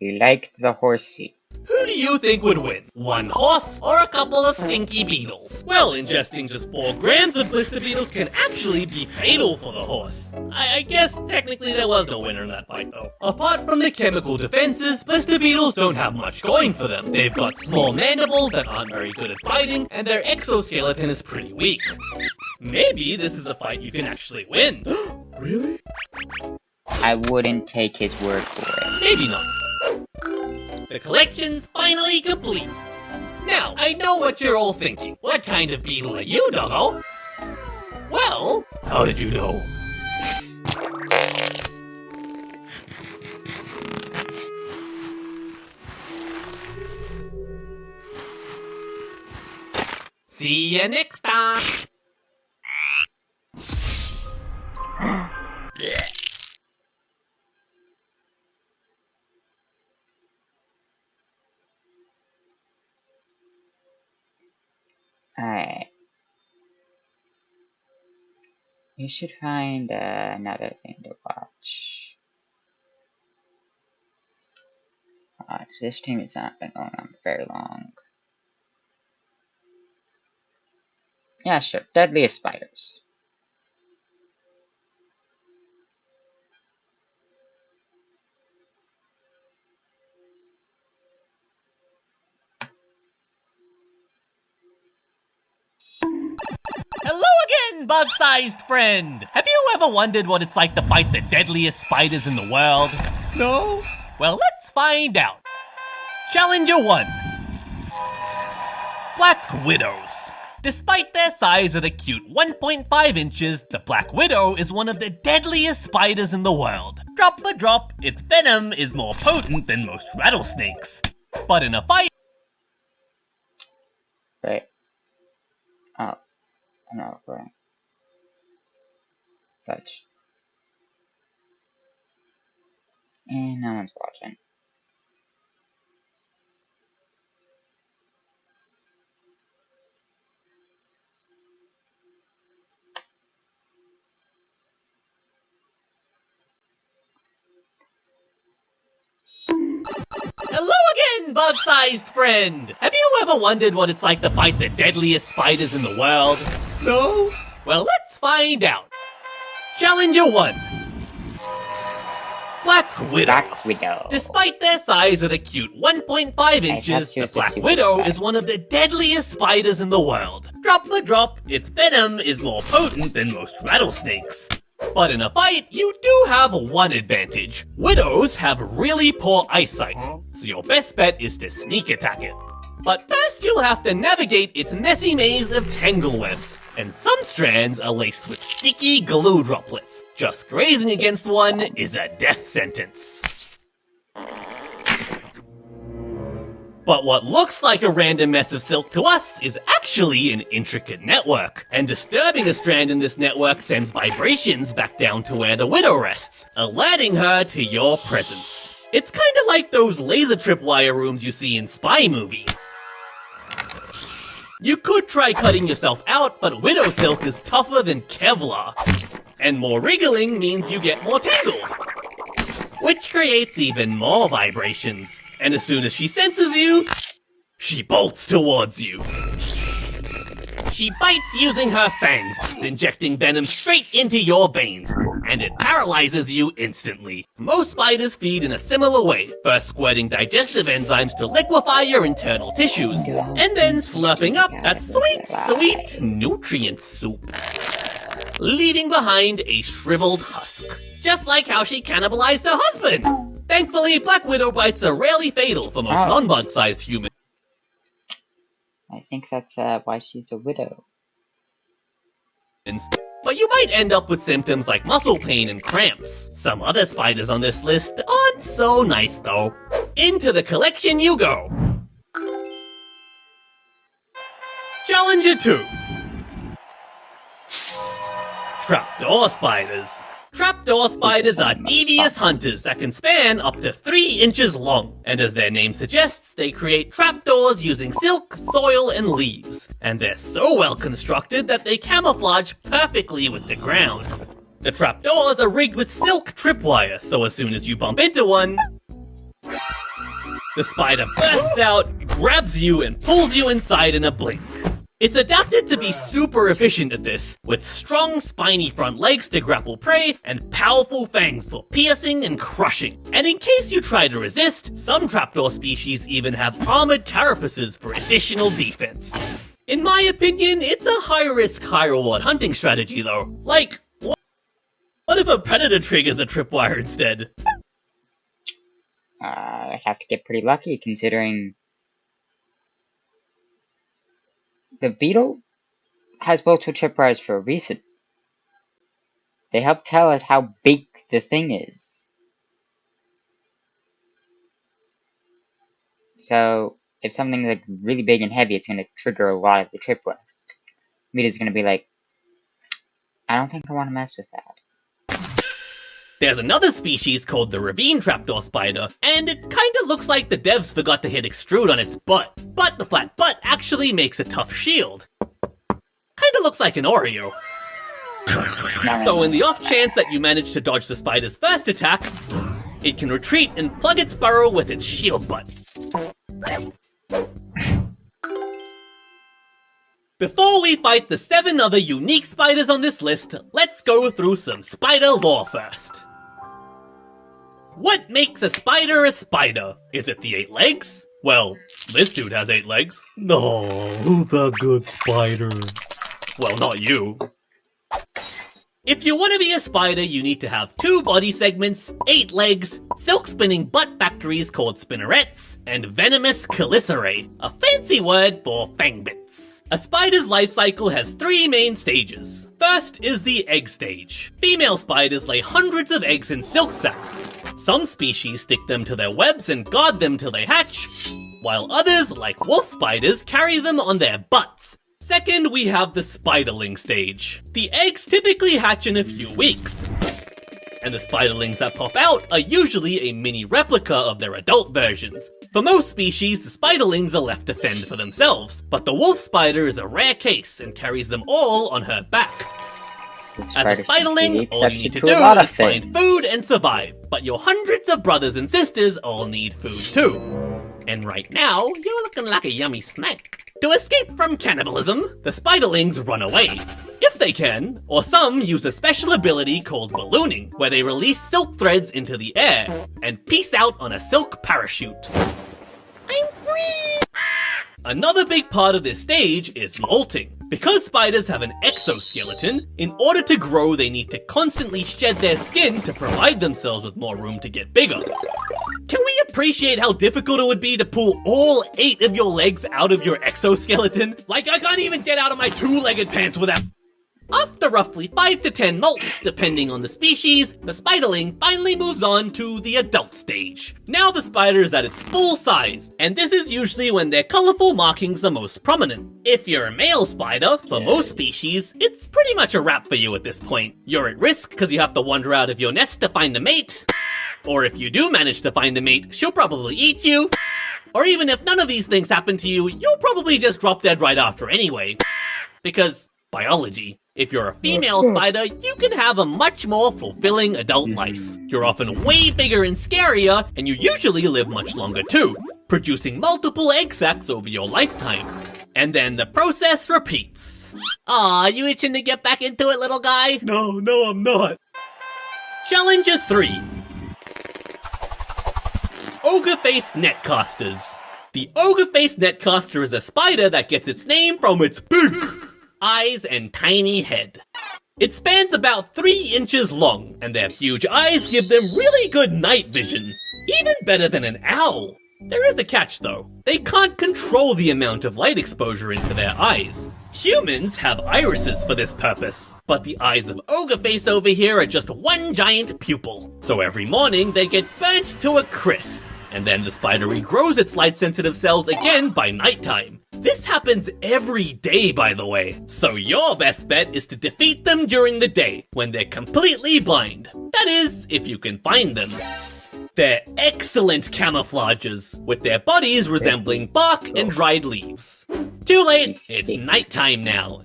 We liked the horsey. Who do you think would win? One horse or a couple of stinky beetles? Well, ingesting just 4 grams of blister beetles can actually be fatal for the horse. I guess technically there was no winner in that fight though. Apart from the chemical defenses, blister beetles don't have much going for them. They've got small mandibles that aren't very good at biting, and their exoskeleton is pretty weak. Maybe this is a fight you can actually win. Really? I wouldn't take his word for it. Maybe not. The collection's finally complete. Now, I know what you're all thinking. What kind of beetle are you, Doggo? Well, how did you know? See ya next time! Alright. We should find another thing to watch. This team has not been going on very long. Yeah, sure. Deadliest spiders. Hello again, bug-sized friend! Have you ever wondered what it's like to fight the deadliest spiders in the world? No? Well, let's find out. Challenger 1. Black Widows. Despite their size at a cute 1.5 inches, the Black Widow is one of the deadliest spiders in the world. Drop for drop, its venom is more potent than most rattlesnakes. But in a fight... Right. Oh. No, right. Fudge. And no one's watching. Hello again, bug-sized friend! Have you ever wondered what it's like to fight the deadliest spiders in the world? No? Well, let's find out. Challenger 1. Black Widows. Black Widow. Despite their size at a cute 1.5 inches, the Black Widow is one of the deadliest spiders in the world. Drop for drop, its venom is more potent than most rattlesnakes. But in a fight, you do have one advantage. Widows have really poor eyesight, so your best bet is to sneak attack it. But first you'll have to navigate its messy maze of tangle webs, and some strands are laced with sticky glue droplets. Just grazing against one is a death sentence. But what looks like a random mess of silk to us is actually an intricate network. And disturbing a strand in this network sends vibrations back down to where the Widow rests, alerting her to your presence. It's kinda like those laser tripwire rooms you see in spy movies. You could try cutting yourself out, but Widow silk is tougher than Kevlar. And more wriggling means you get more tangled, which creates even more vibrations. And as soon as she senses you, she bolts towards you. She bites using her fangs, injecting venom straight into your veins, and it paralyzes you instantly. Most spiders feed in a similar way, first squirting digestive enzymes to liquefy your internal tissues, and then slurping up that sweet, sweet nutrient soup, leaving behind a shriveled husk. Just like how she cannibalized her husband! Thankfully, Black Widow bites are rarely fatal for most non-bug-sized humans. I think that's why she's a widow. But you might end up with symptoms like muscle pain and cramps. Some other spiders on this list aren't so nice though. Into the collection you go. Challenger 2. Trapdoor spiders. Trapdoor spiders are devious hunters that can span up to 3 inches long. And as their name suggests, they create trapdoors using silk, soil, and leaves. And they're so well constructed that they camouflage perfectly with the ground. The trapdoors are rigged with silk tripwire, so as soon as you bump into one, The spider bursts out, grabs you, and pulls you inside in a blink. It's adapted to be super efficient at this, with strong spiny front legs to grapple prey and powerful fangs for piercing and crushing. And in case you try to resist, some trapdoor species even have armored carapaces for additional defense. In my opinion, it's a high-risk, high-reward hunting strategy though. Like, what if a predator triggers a tripwire instead? I'd have to get pretty lucky considering the beetle has multiple tripwires for a reason. They help tell us how big the thing is. So, if something's like really big and heavy, it's going to trigger a lot of the tripwire. Mita's going to be like, I don't think I want to mess with that. There's another species called the ravine trapdoor spider, and it kinda looks like the devs forgot to hit extrude on its butt. But the flat butt actually makes a tough shield. Kinda looks like an Oreo. So in the off chance that you manage to dodge the spider's first attack, it can retreat and plug its burrow with its shield butt. Before we fight the 7 other unique spiders on this list, let's go through some spider lore first. What makes a spider a spider? Is it the 8 legs? Well, this dude has 8 legs. No, the good spider. Well, not you. If you want to be a spider, you need to have 2 body segments, 8 legs, silk-spinning butt factories called spinnerets, and venomous chelicerae, a fancy word for fang bits. A spider's life cycle has 3 main stages. First is the egg stage. Female spiders lay hundreds of eggs in silk sacs. Some species stick them to their webs and guard them till they hatch, while others, like wolf spiders, carry them on their butts. Second, we have the spiderling stage. The eggs typically hatch in a few weeks, and the spiderlings that pop out are usually a mini replica of their adult versions. For most species, the spiderlings are left to fend for themselves, but the wolf spider is a rare case and carries them all on her back. As a spiderling, all you need to do is find food and survive, but your hundreds of brothers and sisters all need food too. And right now, you're looking like a yummy snack. To escape from cannibalism, the spiderlings run away, if they can, or some use a special ability called ballooning, where they release silk threads into the air and peace out on a silk parachute. I'm free! Another big part of this stage is molting. Because spiders have an exoskeleton, in order to grow they need to constantly shed their skin to provide themselves with more room to get bigger. Can we appreciate how difficult it would be to pull all 8 of your legs out of your exoskeleton? Like, I can't even get out of my 2-legged pants without... After roughly 5 to 10 molts, depending on the species, the spiderling finally moves on to the adult stage. Now the spider is at its full size, and this is usually when their colorful markings are most prominent. If you're a male spider, for most species, it's pretty much a wrap for you at this point. You're at risk because you have to wander out of your nest to find a mate, or if you do manage to find a mate, she'll probably eat you, or even if none of these things happen to you, you'll probably just drop dead right after anyway. Because biology. If you're a female spider, you can have a much more fulfilling adult life. You're often way bigger and scarier, and you usually live much longer too, producing multiple egg sacs over your lifetime. And then the process repeats. Aw, you itching to get back into it, little guy? No, I'm not. Challenger 3. Ogre-faced netcasters. The ogre-faced netcaster is a spider that gets its name from its big eyes and tiny head. It spans about 3 inches long, and their huge eyes give them really good night vision. Even better than an owl. There is a catch though. They can't control the amount of light exposure into their eyes. Humans have irises for this purpose, but the eyes of Ogreface over here are just one giant pupil. So every morning they get burnt to a crisp, and then the spider regrows its light-sensitive cells again by nighttime. This happens every day, by the way, so your best bet is to defeat them during the day, when they're completely blind. That is, if you can find them. They're excellent camouflages, with their bodies resembling bark and dried leaves. Too late, it's nighttime now,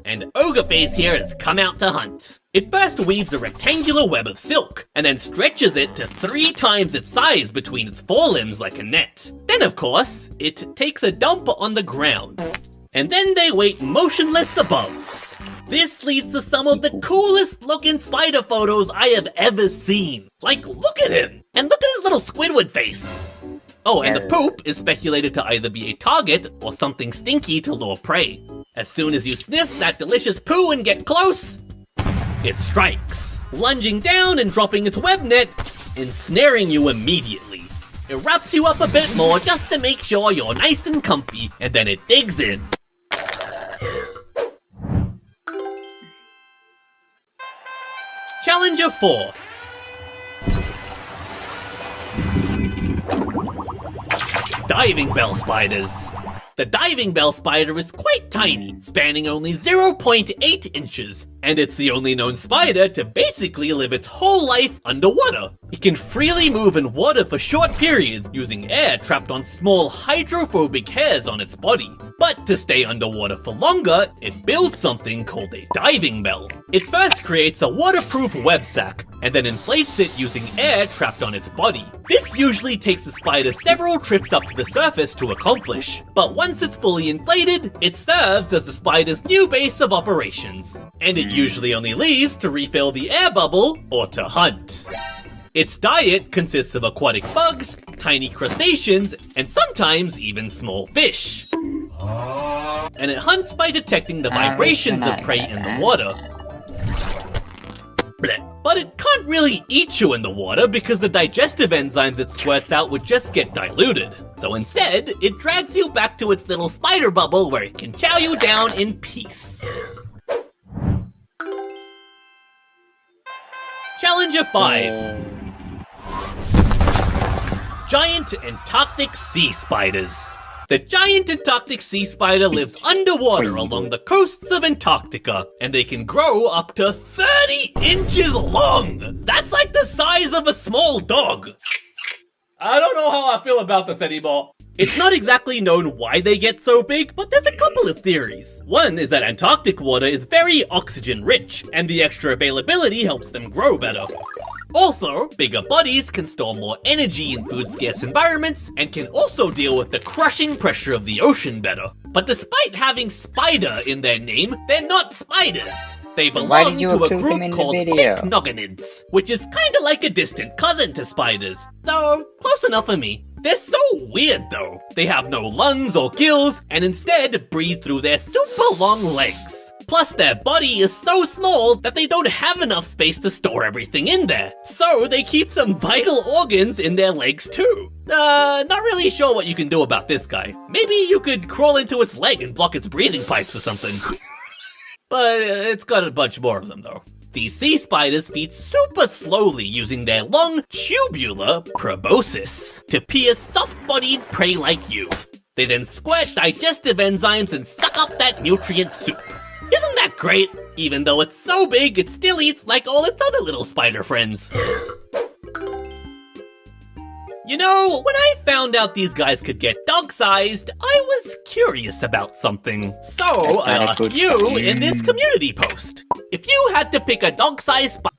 and Ogreface here has come out to hunt. It first weaves a rectangular web of silk, and then stretches it to 3 times its size between its forelimbs like a net. Then, of course, it takes a dump on the ground. And then they wait motionless above. This leads to some of the coolest looking spider photos I have ever seen. Like, look at him! And look at his little Squidward face! Oh, and the poop is speculated to either be a target or something stinky to lure prey. As soon as you sniff that delicious poo and get close, it strikes, lunging down and dropping its web net, ensnaring you immediately. It wraps you up a bit more just to make sure you're nice and comfy, and then it digs in. Challenger 4. Diving bell spiders. The diving bell spider is quite tiny, spanning only 0.8 inches, and it's the only known spider to basically live its whole life underwater. It can freely move in water for short periods using air trapped on small hydrophobic hairs on its body. But to stay underwater for longer, it builds something called a diving bell. It first creates a waterproof web sack, and then inflates it using air trapped on its body. This usually takes the spider several trips up to the surface to accomplish, but once it's fully inflated, it serves as the spider's new base of operations. And it usually only leaves to refill the air bubble or to hunt. Its diet consists of aquatic bugs, tiny crustaceans, and sometimes even small fish. And it hunts by detecting the vibrations of prey in the water. But it can't really eat you in the water because the digestive enzymes it squirts out would just get diluted. So instead, it drags you back to its little spider bubble where it can chow you down in peace. Challenger 5. Giant Antarctic Sea Spiders. The giant Antarctic sea spider lives underwater along the coasts of Antarctica, and they can grow up to 30 inches long! That's like the size of a small dog! I don't know how I feel about this anymore. It's not exactly known why they get so big, but there's a couple of theories. One is that Antarctic water is very oxygen rich, and the extra availability helps them grow better. Also, bigger bodies can store more energy in food-scarce environments, and can also deal with the crushing pressure of the ocean better. But despite having spider in their name, they're not spiders. They belong to a group called Pycnogonids, which is kinda like a distant cousin to spiders, so close enough for me. They're so weird though. They have no lungs or gills, and instead breathe through their super long legs. Plus their body is so small that they don't have enough space to store everything in there. So they keep some vital organs in their legs too. Not really sure what you can do about this guy. Maybe you could crawl into its leg and block its breathing pipes or something. But it's got a bunch more of them though. These sea spiders feed super slowly using their long tubular proboscis to pierce soft-bodied prey like you. They then squirt digestive enzymes and suck up that nutrient soup. Isn't that great? Even though it's so big, it still eats like all its other little spider friends. You know, when I found out these guys could get dog-sized, I was curious about something. So I asked you in this community post. If you had to pick a dog-sized spider...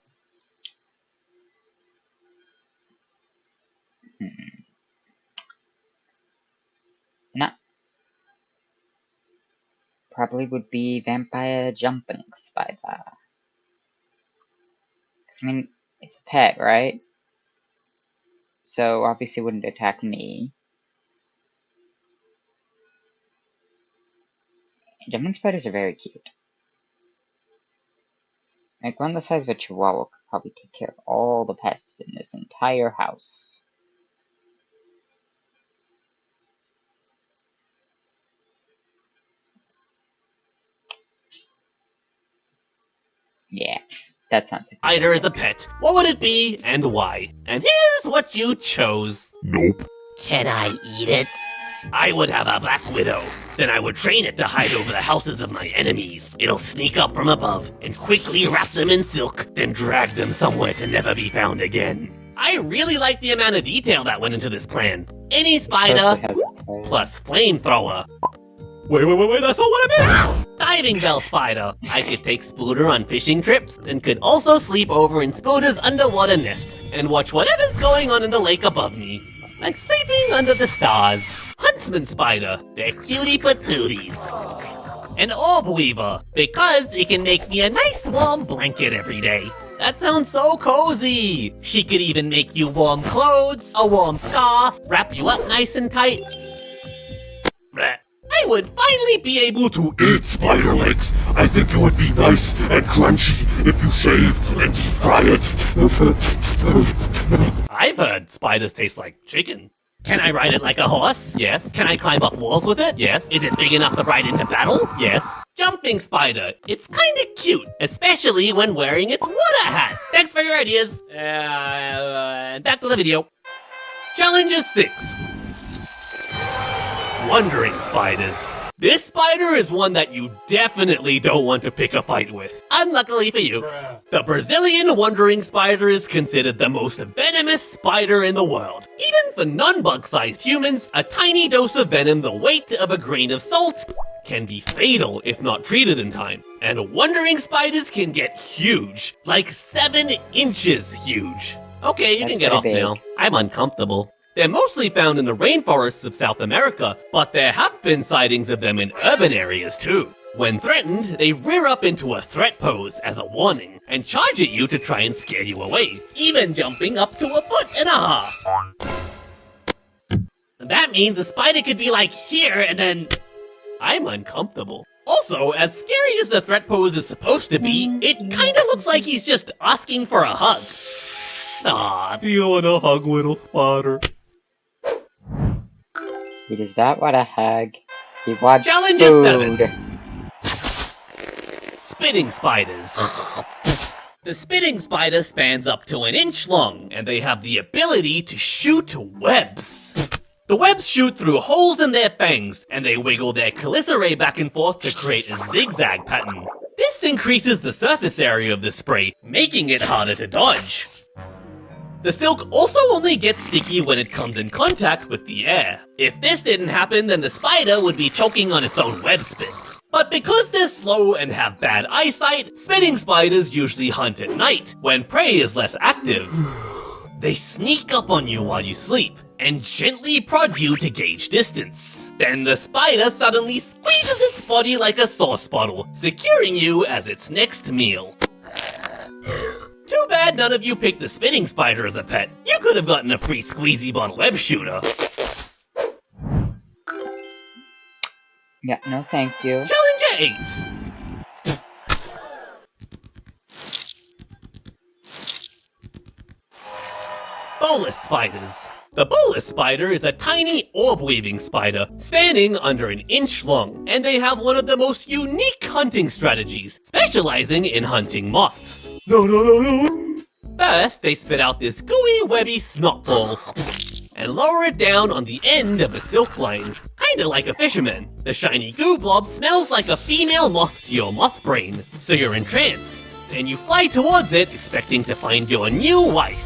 Nah. Probably would be vampire jumping spider. 'Cause, I mean, it's a pet, right? So obviously it wouldn't attack me. Jumping spiders are very cute. Like one the size of a chihuahua could probably take care of all the pests in this entire house. Yeah, that sounds like spider as a pet. What would it be and why? And here's what you chose. Nope. Can I eat it? I would have a black widow. Then I would train it to hide over the houses of my enemies. It'll sneak up from above and quickly wrap them in silk, then drag them somewhere to never be found again. I really like the amount of detail that went into this plan. Any spider plus flamethrower. Wait, that's not what I meant! Diving bell spider. I could take Spooter on fishing trips, and could also sleep over in Spooter's underwater nest, and watch whatever's going on in the lake above me. Like sleeping under the stars. Huntsman spider. They're cutie patooties. An orb weaver, because it can make me a nice warm blanket every day. That sounds so cozy. She could even make you warm clothes, a warm scarf, wrap you up nice and tight. Blech. I would finally be able to Eat spider legs. I think it would be nice and crunchy if you shave and deep fry it. I've heard spiders taste like chicken. Can I ride it like a horse? Yes. Can I climb up walls with it? Yes. Is it big enough to ride into battle? Yes. Jumping spider. It's kinda cute, especially when wearing its water hat. Thanks for your ideas. Back to the video. Challenge 6. Wandering spiders. This spider is one that you definitely don't want to pick a fight with. Unluckily for you. The Brazilian wandering spider is considered the most venomous spider in the world. Even for non-bug-sized humans, a tiny dose of venom the weight of a grain of salt can be fatal if not treated in time. And wandering spiders can get huge, like 7 inches huge. Okay, you can get off now. I'm uncomfortable. They're mostly found in the rainforests of South America, but there have been sightings of them in urban areas too. When threatened, they rear up into a threat pose as a warning, and charge at you to try and scare you away, even jumping up to 1.5 feet. That means a spider could be like here and then... I'm uncomfortable. Also, as scary as the threat pose is supposed to be, it kinda looks like he's just asking for a hug. Aw, do you want a hug, little spider? He does not want a hug. He wants Challenge food. 7. Spitting spiders. The spitting spider spans up to 1 inch long, and they have the ability to shoot webs. The webs shoot through holes in their fangs, and they wiggle their chelicerae back and forth to create a zigzag pattern. This increases the surface area of the spray, making it harder to dodge. The silk also only gets sticky when it comes in contact with the air. If this didn't happen, then the spider would be choking on its own web spit. But because they're slow and have bad eyesight, spitting spiders usually hunt at night, when prey is less active. They sneak up on you while you sleep, and gently prod you to gauge distance. Then the spider suddenly squeezes its body like a sauce bottle, securing you as its next meal. Too bad none of you picked the spitting spider as a pet. You could have gotten a free squeezy bottle web shooter. Yeah, no thank you. Challenge 8. Bolus spiders. The bolus spider is a tiny orb-weaving spider, spanning under 1 inch long, and they have one of the most unique hunting strategies, specializing in hunting moths. No. First, they spit out this gooey, webby snot ball, and lower it down on the end of a silk line, kinda like a fisherman. The shiny goo blob smells like a female moth to your moth brain, so you're entranced, and you fly towards it expecting to find your new wife.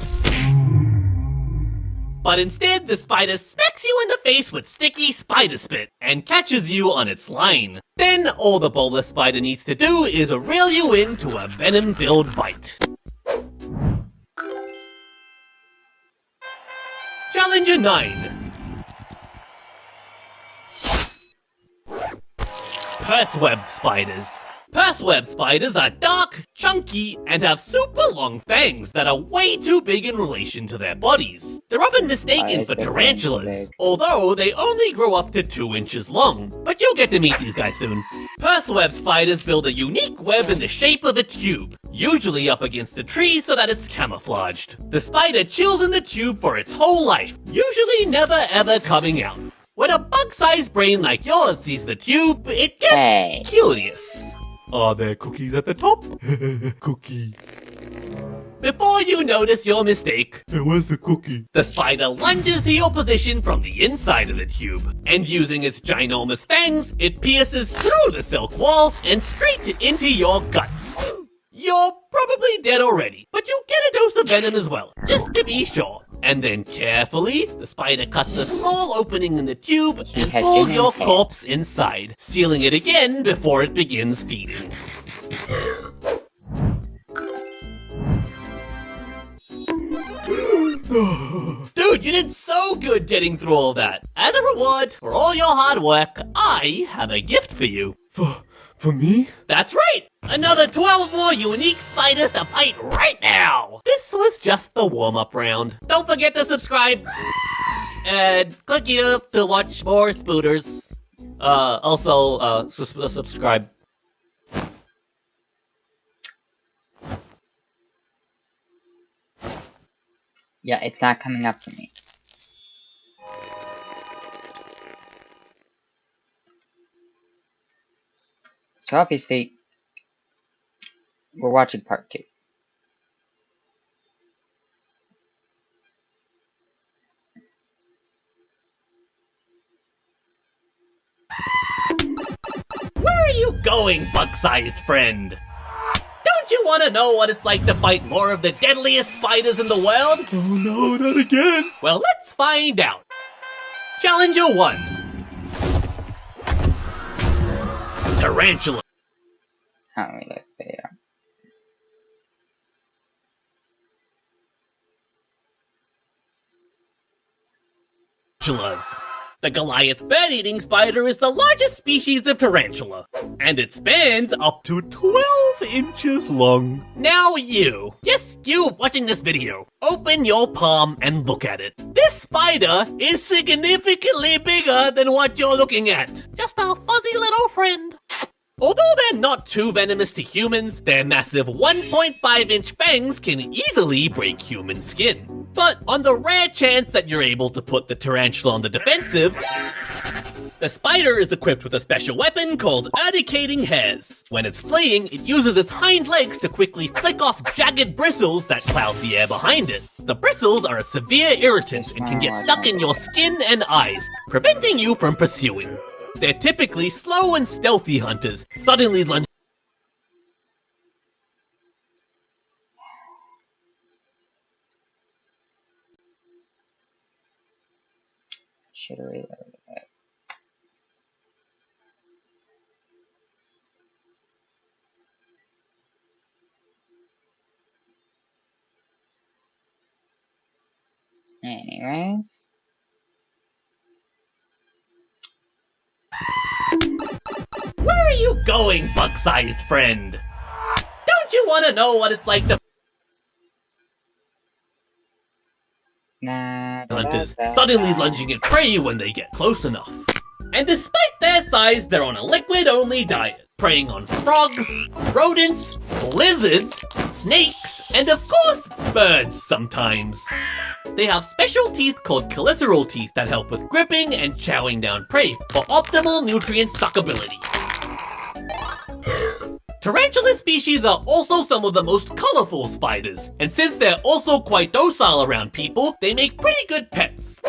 But instead, the spider smacks you in the face with sticky spider spit and catches you on its line. Then all the bolus spider needs to do is reel you into a venom-filled bite. Challenge 9. Purse-webbed spiders. Purse-webbed spiders are dark, chunky, and have super long fangs that are way too big in relation to their bodies. They're often mistaken for tarantulas, although they only grow up to 2 inches long. But you'll get to meet these guys soon. Purse-webbed spiders build a unique web in the shape of a tube, usually up against a tree so that it's camouflaged. The spider chills in the tube for its whole life, usually never ever coming out. When a bug-sized brain like yours sees the tube, it gets curious. Are there cookies at the top? Cookie. Before you notice your mistake, Where's the cookie? the spider lunges to your position from the inside of the tube, and using its ginormous fangs, it pierces through the silk wall and straight into your guts. You're probably dead already, but you get a dose of venom as well, just to be sure. and then carefully, the spider cuts a small opening in the tube and has pulls been your impaled. corpse inside, sealing it again before it begins feeding. Dude, you did so good getting through all that. As a reward for all your hard work, I have a gift for you. For me? That's right! Another 12 more unique spiders to fight right now! This was just the warm-up round. Don't forget to subscribe! And click here to watch more spooters. Also, subscribe. Yeah, it's not coming up for me. So obviously, we're watching part 2. Where are you going, bug-sized friend? Don't you want to know what it's like to fight more of the deadliest spiders in the world? Oh no, not again! Well, let's find out. Challenger 1. Tarantula. How do we look there? Tarantulas. The Goliath bird-eating spider is the largest species of tarantula, and it spans up to 12 inches long. Now you, yes, you watching this video, open your palm and look at it. This spider is significantly bigger than what you're looking at. Just a fuzzy little friend. Although they're not too venomous to humans, their massive 1.5-inch fangs can easily break human skin. But on the rare chance that you're able to put the tarantula on the defensive, the spider is equipped with a special weapon called urticating hairs. When it's fleeing, it uses its hind legs to quickly flick off jagged bristles that cloud the air behind it. The bristles are a severe irritant and can get stuck in your skin and eyes, preventing you from pursuing. They're typically slow and stealthy hunters, suddenly lunging. Should have reloaded it. Anyways. Where are you going, bug-sized friend? Don't you want to know what it's like to hunters suddenly lunging at prey when they get close enough? And despite their size, they're on a liquid-only diet, preying on frogs, rodents, lizards, snakes, and of course, birds sometimes. They have special teeth called cheliceraal teeth that help with gripping and chowing down prey for optimal nutrient suckability. Tarantula species are also some of the most colorful spiders, and since they're also quite docile around people, they make pretty good pets.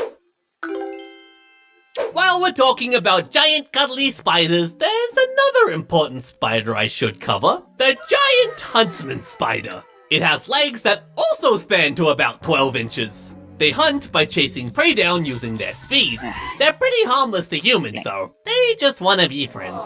While we're talking about giant cuddly spiders, there's another important spider I should cover, the giant huntsman spider. It has legs that also span to about 12 inches. They hunt by chasing prey down using their speed. They're pretty harmless to humans though, they just want to be friends.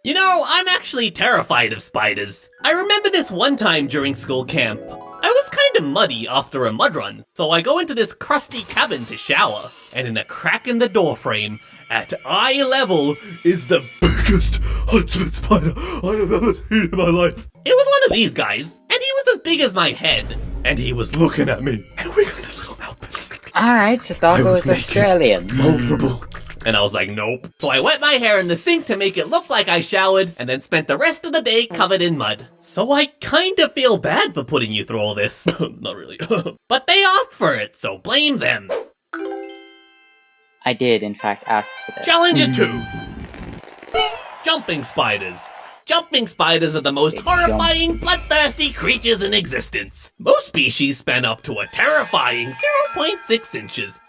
You know, I'm actually terrified of spiders. I remember this one time during school camp. I was kind of muddy after a mud run, so I go into this crusty cabin to shower, and in a crack in the door frame, at eye level, is the biggest huntsman spider I've ever seen in my life. It was one of these guys, and he was as big as my head, and he was looking at me and wiggling his little mouth. Alright, so Doggo is Australian. Vulnerable. And I was like, nope. So I wet my hair in the sink to make it look like I showered, and then spent the rest of the day covered in mud. So I kinda feel bad for putting you through all this. Not really. But they asked for it, so blame them. I did, in fact, ask for this. Challenger 2. Jumping spiders. Jumping spiders are the most horrifying, bloodthirsty creatures in existence. Most species span up to a terrifying 0.6 inches.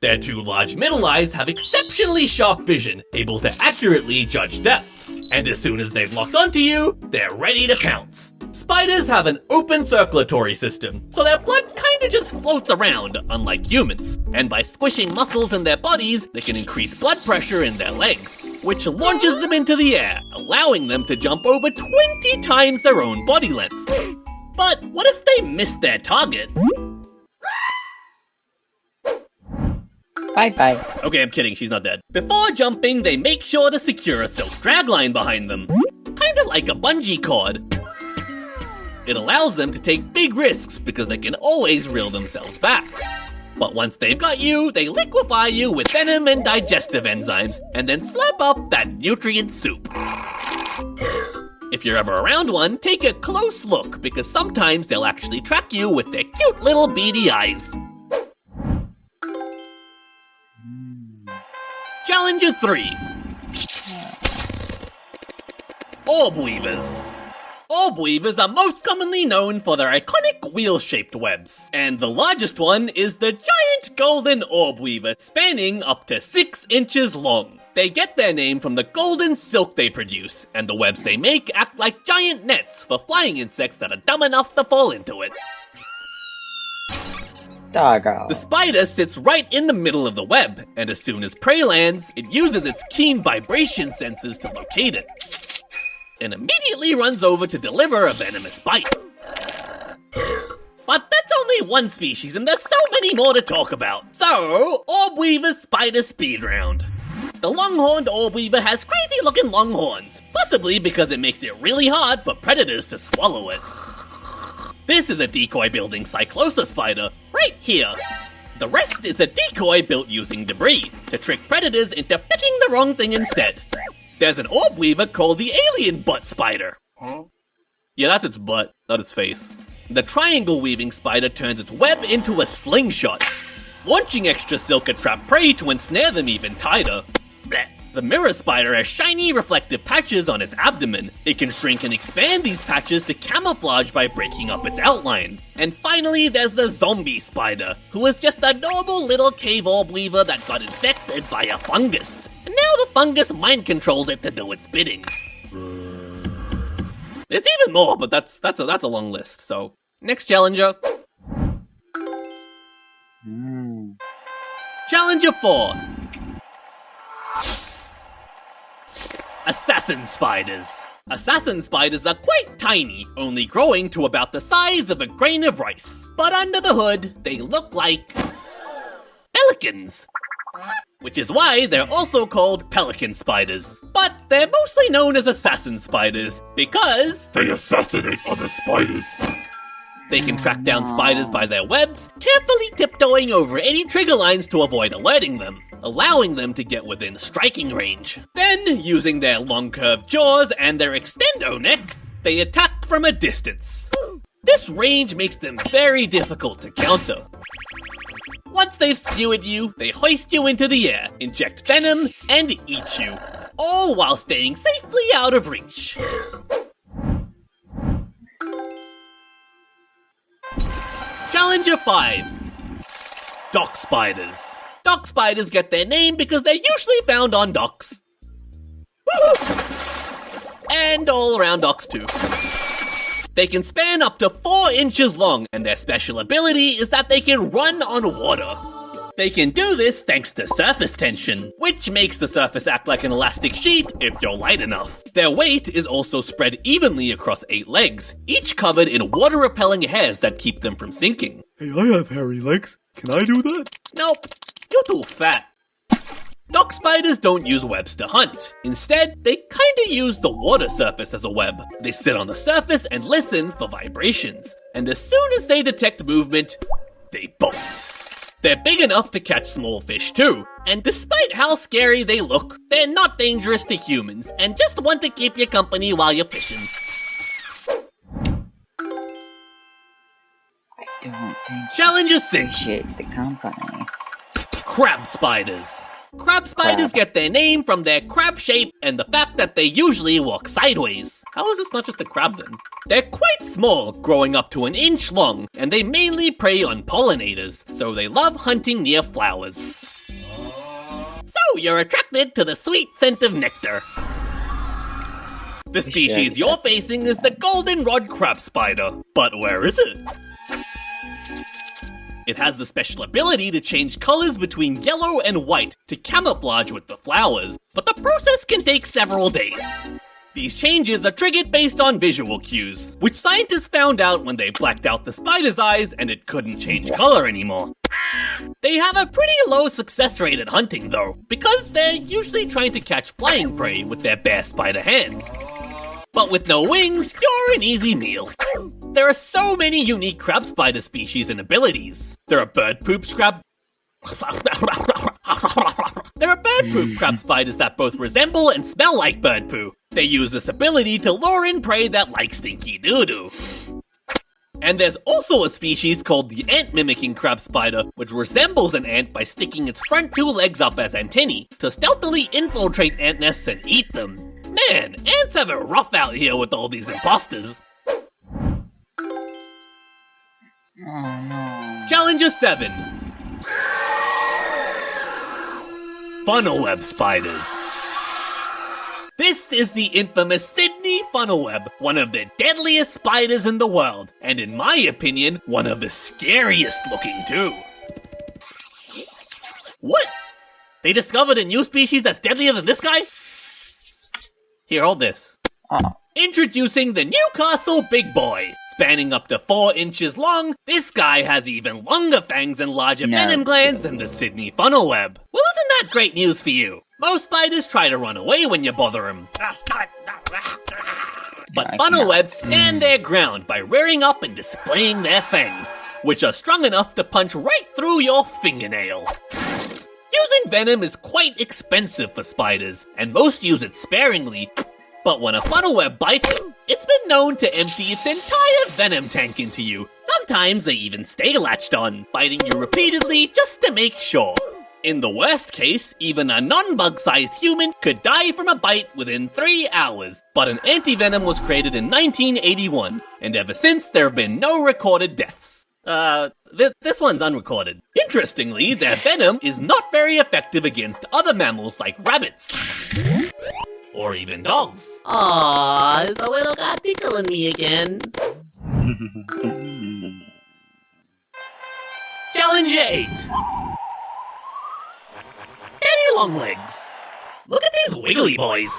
Their two large middle eyes have exceptionally sharp vision, able to accurately judge depth. And as soon as they've locked onto you, they're ready to pounce. Spiders have an open circulatory system, so their blood kinda of just floats around, unlike humans. And by squishing muscles in their bodies, they can increase blood pressure in their legs, which launches them into the air, allowing them to jump over 20 times their own body length. But what if they miss their target? Bye-bye. Okay, I'm kidding, she's not dead. Before jumping, they make sure to secure a silk dragline behind them. Kinda like a bungee cord. It allows them to take big risks because they can always reel themselves back. But once they've got you, they liquefy you with venom and digestive enzymes, and then slap up that nutrient soup. If you're ever around one, take a close look because sometimes they'll actually track you with their cute little beady eyes. Challenger 3. Orb Weavers. Orb Weavers are most commonly known for their iconic wheel-shaped webs, and the largest one is the giant golden orb weaver, spanning up to 6 inches long. They get their name from the golden silk they produce, and the webs they make act like giant nets for flying insects that are dumb enough to fall into it. Doggo. The spider sits right in the middle of the web, and as soon as prey lands, it uses its keen vibration senses to locate it, and immediately runs over to deliver a venomous bite. But that's only one species, and there's so many more to talk about. So, Orb Weaver Spider Speed Round. The longhorned orb weaver has crazy looking long horns, possibly because it makes it really hard for predators to swallow it. This is a decoy building cyclosa spider, right here. The rest is a decoy built using debris, to trick predators into picking the wrong thing instead. There's an orb weaver called the alien butt spider. Huh? Yeah, that's its butt, not its face. The triangle weaving spider turns its web into a slingshot, launching extra silk at trap prey to ensnare them even tighter. Blech. The mirror spider has shiny reflective patches on its abdomen. It can shrink and expand these patches to camouflage by breaking up its outline. And finally, there's the zombie spider, who is just a normal little cave orb weaver that got infected by a fungus. And now the fungus mind controls it to do its bidding. There's even more, but that's a long list. So, next challenger. Challenger 4. Assassin spiders. Assassin spiders are quite tiny, only growing to about the size of a grain of rice. But under the hood, they look like pelicans. Which is why they're also called pelican spiders. But they're mostly known as assassin spiders because They assassinate other spiders. they can track down spiders by their webs, carefully tiptoeing over any trigger lines to avoid alerting them, allowing them to get within striking range. Then, using their long curved jaws and their extendo neck, they attack from a distance. This range makes them very difficult to counter. Once they've skewered you, they hoist you into the air, inject venom, and eat you, all while staying safely out of reach. Challenger 5. Dock spiders. Dock spiders get their name because they're usually found on docks. And all around docks too. They can span up to 4 inches long, and their special ability is that they can run on water. They can do this thanks to surface tension, which makes the surface act like an elastic sheet if you're light enough. Their weight is also spread evenly across 8 legs, each covered in water-repelling hairs that keep them from sinking. Hey, I have hairy legs. Can I do that? Nope, you're too fat. Dock spiders don't use webs to hunt. Instead, they kinda use the water surface as a web. They sit on the surface and listen for vibrations. And as soon as they detect movement, they bolt. They're big enough to catch small fish too, and despite how scary they look, they're not dangerous to humans, and just want to keep you company while you're fishing. I don't think Challenger 6. appreciates the company. Crab spiders. Crab spiders get their name from their crab shape and the fact that they usually walk sideways. How is this not just a crab then? They're quite small, growing up to 1 inch long, and they mainly prey on pollinators, so they love hunting near flowers. So you're attracted to the sweet scent of nectar. The species you're facing is the goldenrod crab spider, but where is it? It has the special ability to change colors between yellow and white to camouflage with the flowers, but the process can take several days. These changes are triggered based on visual cues, which scientists found out when they blacked out the spider's eyes and it couldn't change color anymore. They have a pretty low success rate at hunting though, because they're usually trying to catch flying prey with their bare spider hands. But with no wings, you're an easy meal. There are so many unique crab spider species and abilities. There are bird poop crab spiders that both resemble and smell like bird poo. They use this ability to lure in prey that like stinky doo-doo. And there's also a species called the ant-mimicking crab spider, which resembles an ant by sticking its front 2 legs up as antennae to stealthily infiltrate ant nests and eat them. Man, ants have it rough out here with all these imposters. Oh no. Challenger 7. Funnel web spiders. This is the infamous Sydney funnel web, one of the deadliest spiders in the world, and in my opinion, one of the scariest looking too. What? They discovered a new species that's deadlier than this guy? Here, hold this. Oh. Introducing the Newcastle Big Boy. Spanning up to 4 inches long, this guy has even longer fangs and larger venom glands than the Sydney funnel web. Well, isn't that great news for you? Most spiders try to run away when you bother them. But funnel webs stand their ground by rearing up and displaying their fangs, which are strong enough to punch right through your fingernail. Using venom is quite expensive for spiders, and most use it sparingly. But when a funnel web bites, it's been known to empty its entire venom tank into you. Sometimes they even stay latched on, biting you repeatedly just to make sure. In the worst case, even a non-bug-sized human could die from a bite within 3 hours. But an anti-venom was created in 1981, and ever since there have been no recorded deaths. This one's unrecorded. Interestingly, their venom is not very effective against other mammals like rabbits. Or even dogs. Aww, the little guy tickling me again. Challenger 8. Daddy Longlegs. Look at these wiggly boys.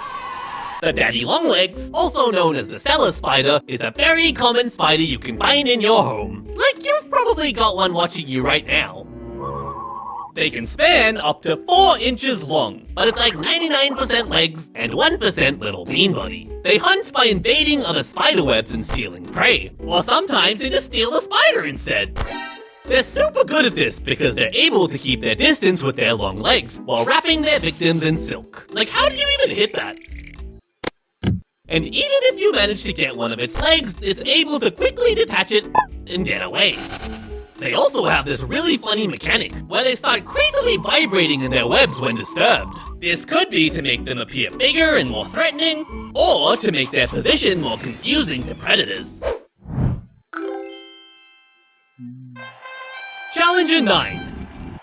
The daddy longlegs, also known as the cellar spider, is a very common spider you can find in your home. Like you've probably got one watching you right now. They can span up to 4 inches long, but it's like 99% legs and 1% little bean body. They hunt by invading other spider webs and stealing prey, or sometimes they just steal the spider instead. They're super good at this because they're able to keep their distance with their long legs while wrapping their victims in silk. Like, how do you even hit that? And even if you manage to get one of its legs, it's able to quickly detach it and get away. They also have this really funny mechanic, where they start crazily vibrating in their webs when disturbed. This could be to make them appear bigger and more threatening, or to make their position more confusing to predators. Challenger 9.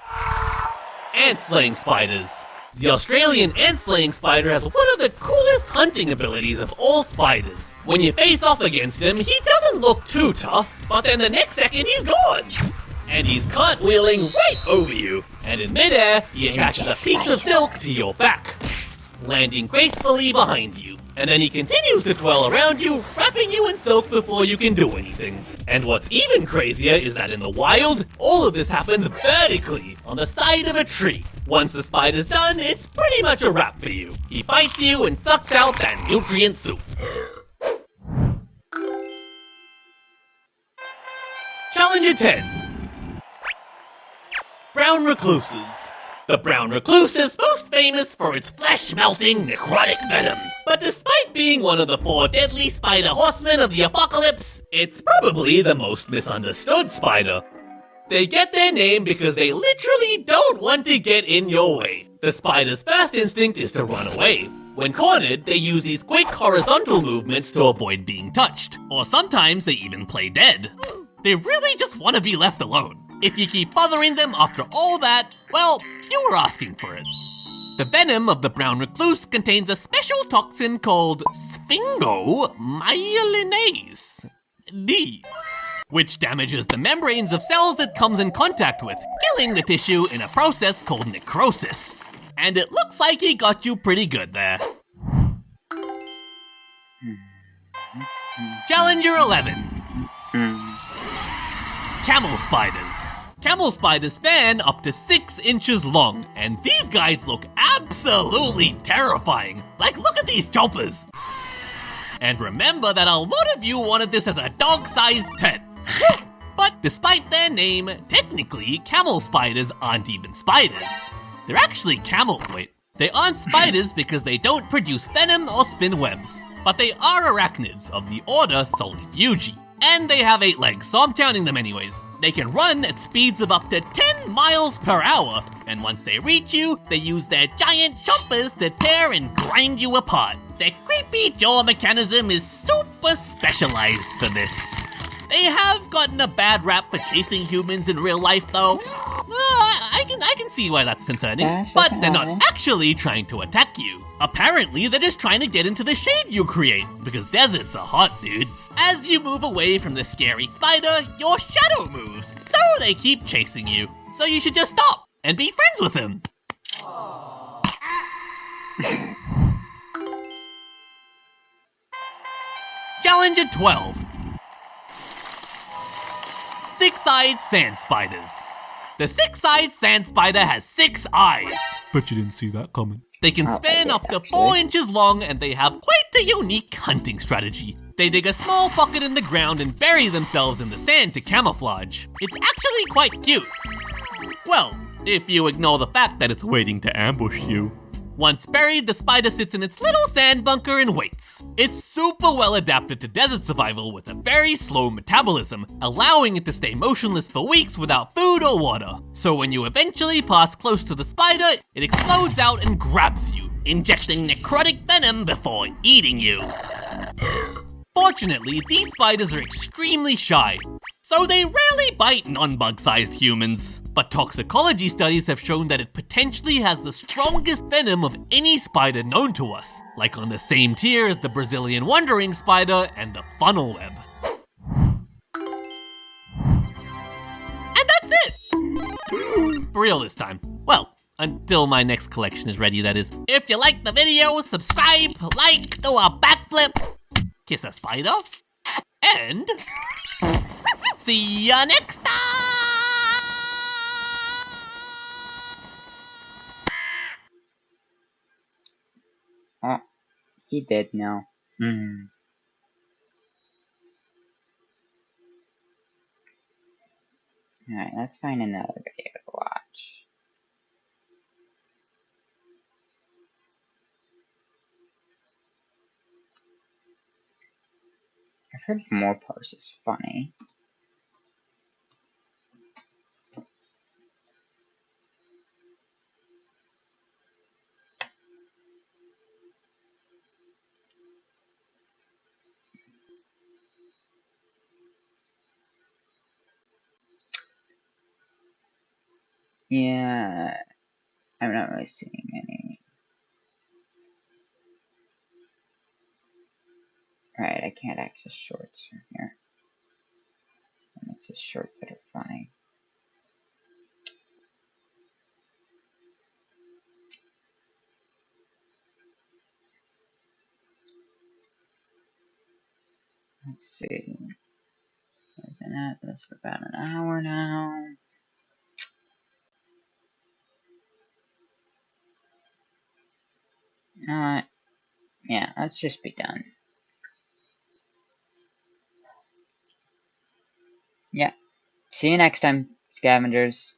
Ant-slaying spiders. The Australian ant-slaying spider has one of the coolest hunting abilities of all spiders. When you face off against him, he doesn't look too tough, but then the next second he's gone. And he's cartwheeling right over you, and in midair, he attaches a piece of silk to your back, landing gracefully behind you. And then he continues to twirl around you, wrapping you in silk before you can do anything. And what's even crazier is that in the wild, all of this happens vertically, on the side of a tree. Once the spider's done, it's pretty much a wrap for you. He bites you and sucks out that nutrient soup. Challenger 10. Brown recluses. The brown recluse is most famous for its flesh-melting, necrotic venom. But despite being one of the 4 deadly spider horsemen of the apocalypse, it's probably the most misunderstood spider. They get their name because they literally don't want to get in your way. The spider's first instinct is to run away. When cornered, they use these quick horizontal movements to avoid being touched. Or sometimes they even play dead. They really just want to be left alone. If you keep bothering them after all that, well, you were asking for it. The venom of the brown recluse contains a special toxin called sphingomyelinase D. which damages the membranes of cells it comes in contact with, killing the tissue in a process called necrosis. And it looks like he got you pretty good there. Challenger 11. Camel spiders. Camel spiders span up to 6 inches long, and these guys look absolutely terrifying. Like, look at these choppers. And remember that a lot of you wanted this as a dog-sized pet. But despite their name, technically, camel spiders aren't even spiders. They're actually camels, wait. They aren't spiders because they don't produce venom or spin webs. But they are arachnids of the order Solifugi. And they have 8 legs, so I'm counting them anyways. They can run at speeds of up to 10 miles per hour. And once they reach you, they use their giant choppers to tear and grind you apart. Their creepy jaw mechanism is super specialized for this. They have gotten a bad rap for chasing humans in real life though. I can see why that's concerning, but they're not actually trying to attack you. Apparently, they're just trying to get into the shade you create, because deserts are hot, dude. As you move away from the scary spider, your shadow moves, so they keep chasing you. So you should just stop and be friends with him. Challenger 12. Six-eyed sand spiders. The six-eyed sand spider has 6 eyes. Bet you didn't see that coming. They can span up to 4 inches long, and they have quite a unique hunting strategy. They dig a small pocket in the ground and bury themselves in the sand to camouflage. It's actually quite cute. Well, if you ignore the fact that it's waiting to ambush you. Once buried, the spider sits in its little sand bunker and waits. It's super well adapted to desert survival with a very slow metabolism, allowing it to stay motionless for weeks without food or water. So when you eventually pass close to the spider, it explodes out and grabs you, injecting necrotic venom before eating you. Fortunately, these spiders are extremely shy, so they rarely bite non-bug-sized humans. But toxicology studies have shown that it potentially has the strongest venom of any spider known to us, like on the same tier as the Brazilian wandering spider and the funnel web. And that's it! For real this time. Well, until my next collection is ready, that is. If you like the video, subscribe, like, do a backflip, kiss a spider, and see ya next time! Oh, he did now. Alright, let's find another video to watch. I've heard more parts is funny. Yeah, I'm not really seeing any. Alright, I can't access shorts from here. And it's just shorts that are funny. Let's see. I've been at this for about an hour now. Yeah, let's just be done. Yeah. See you next time, scavengers.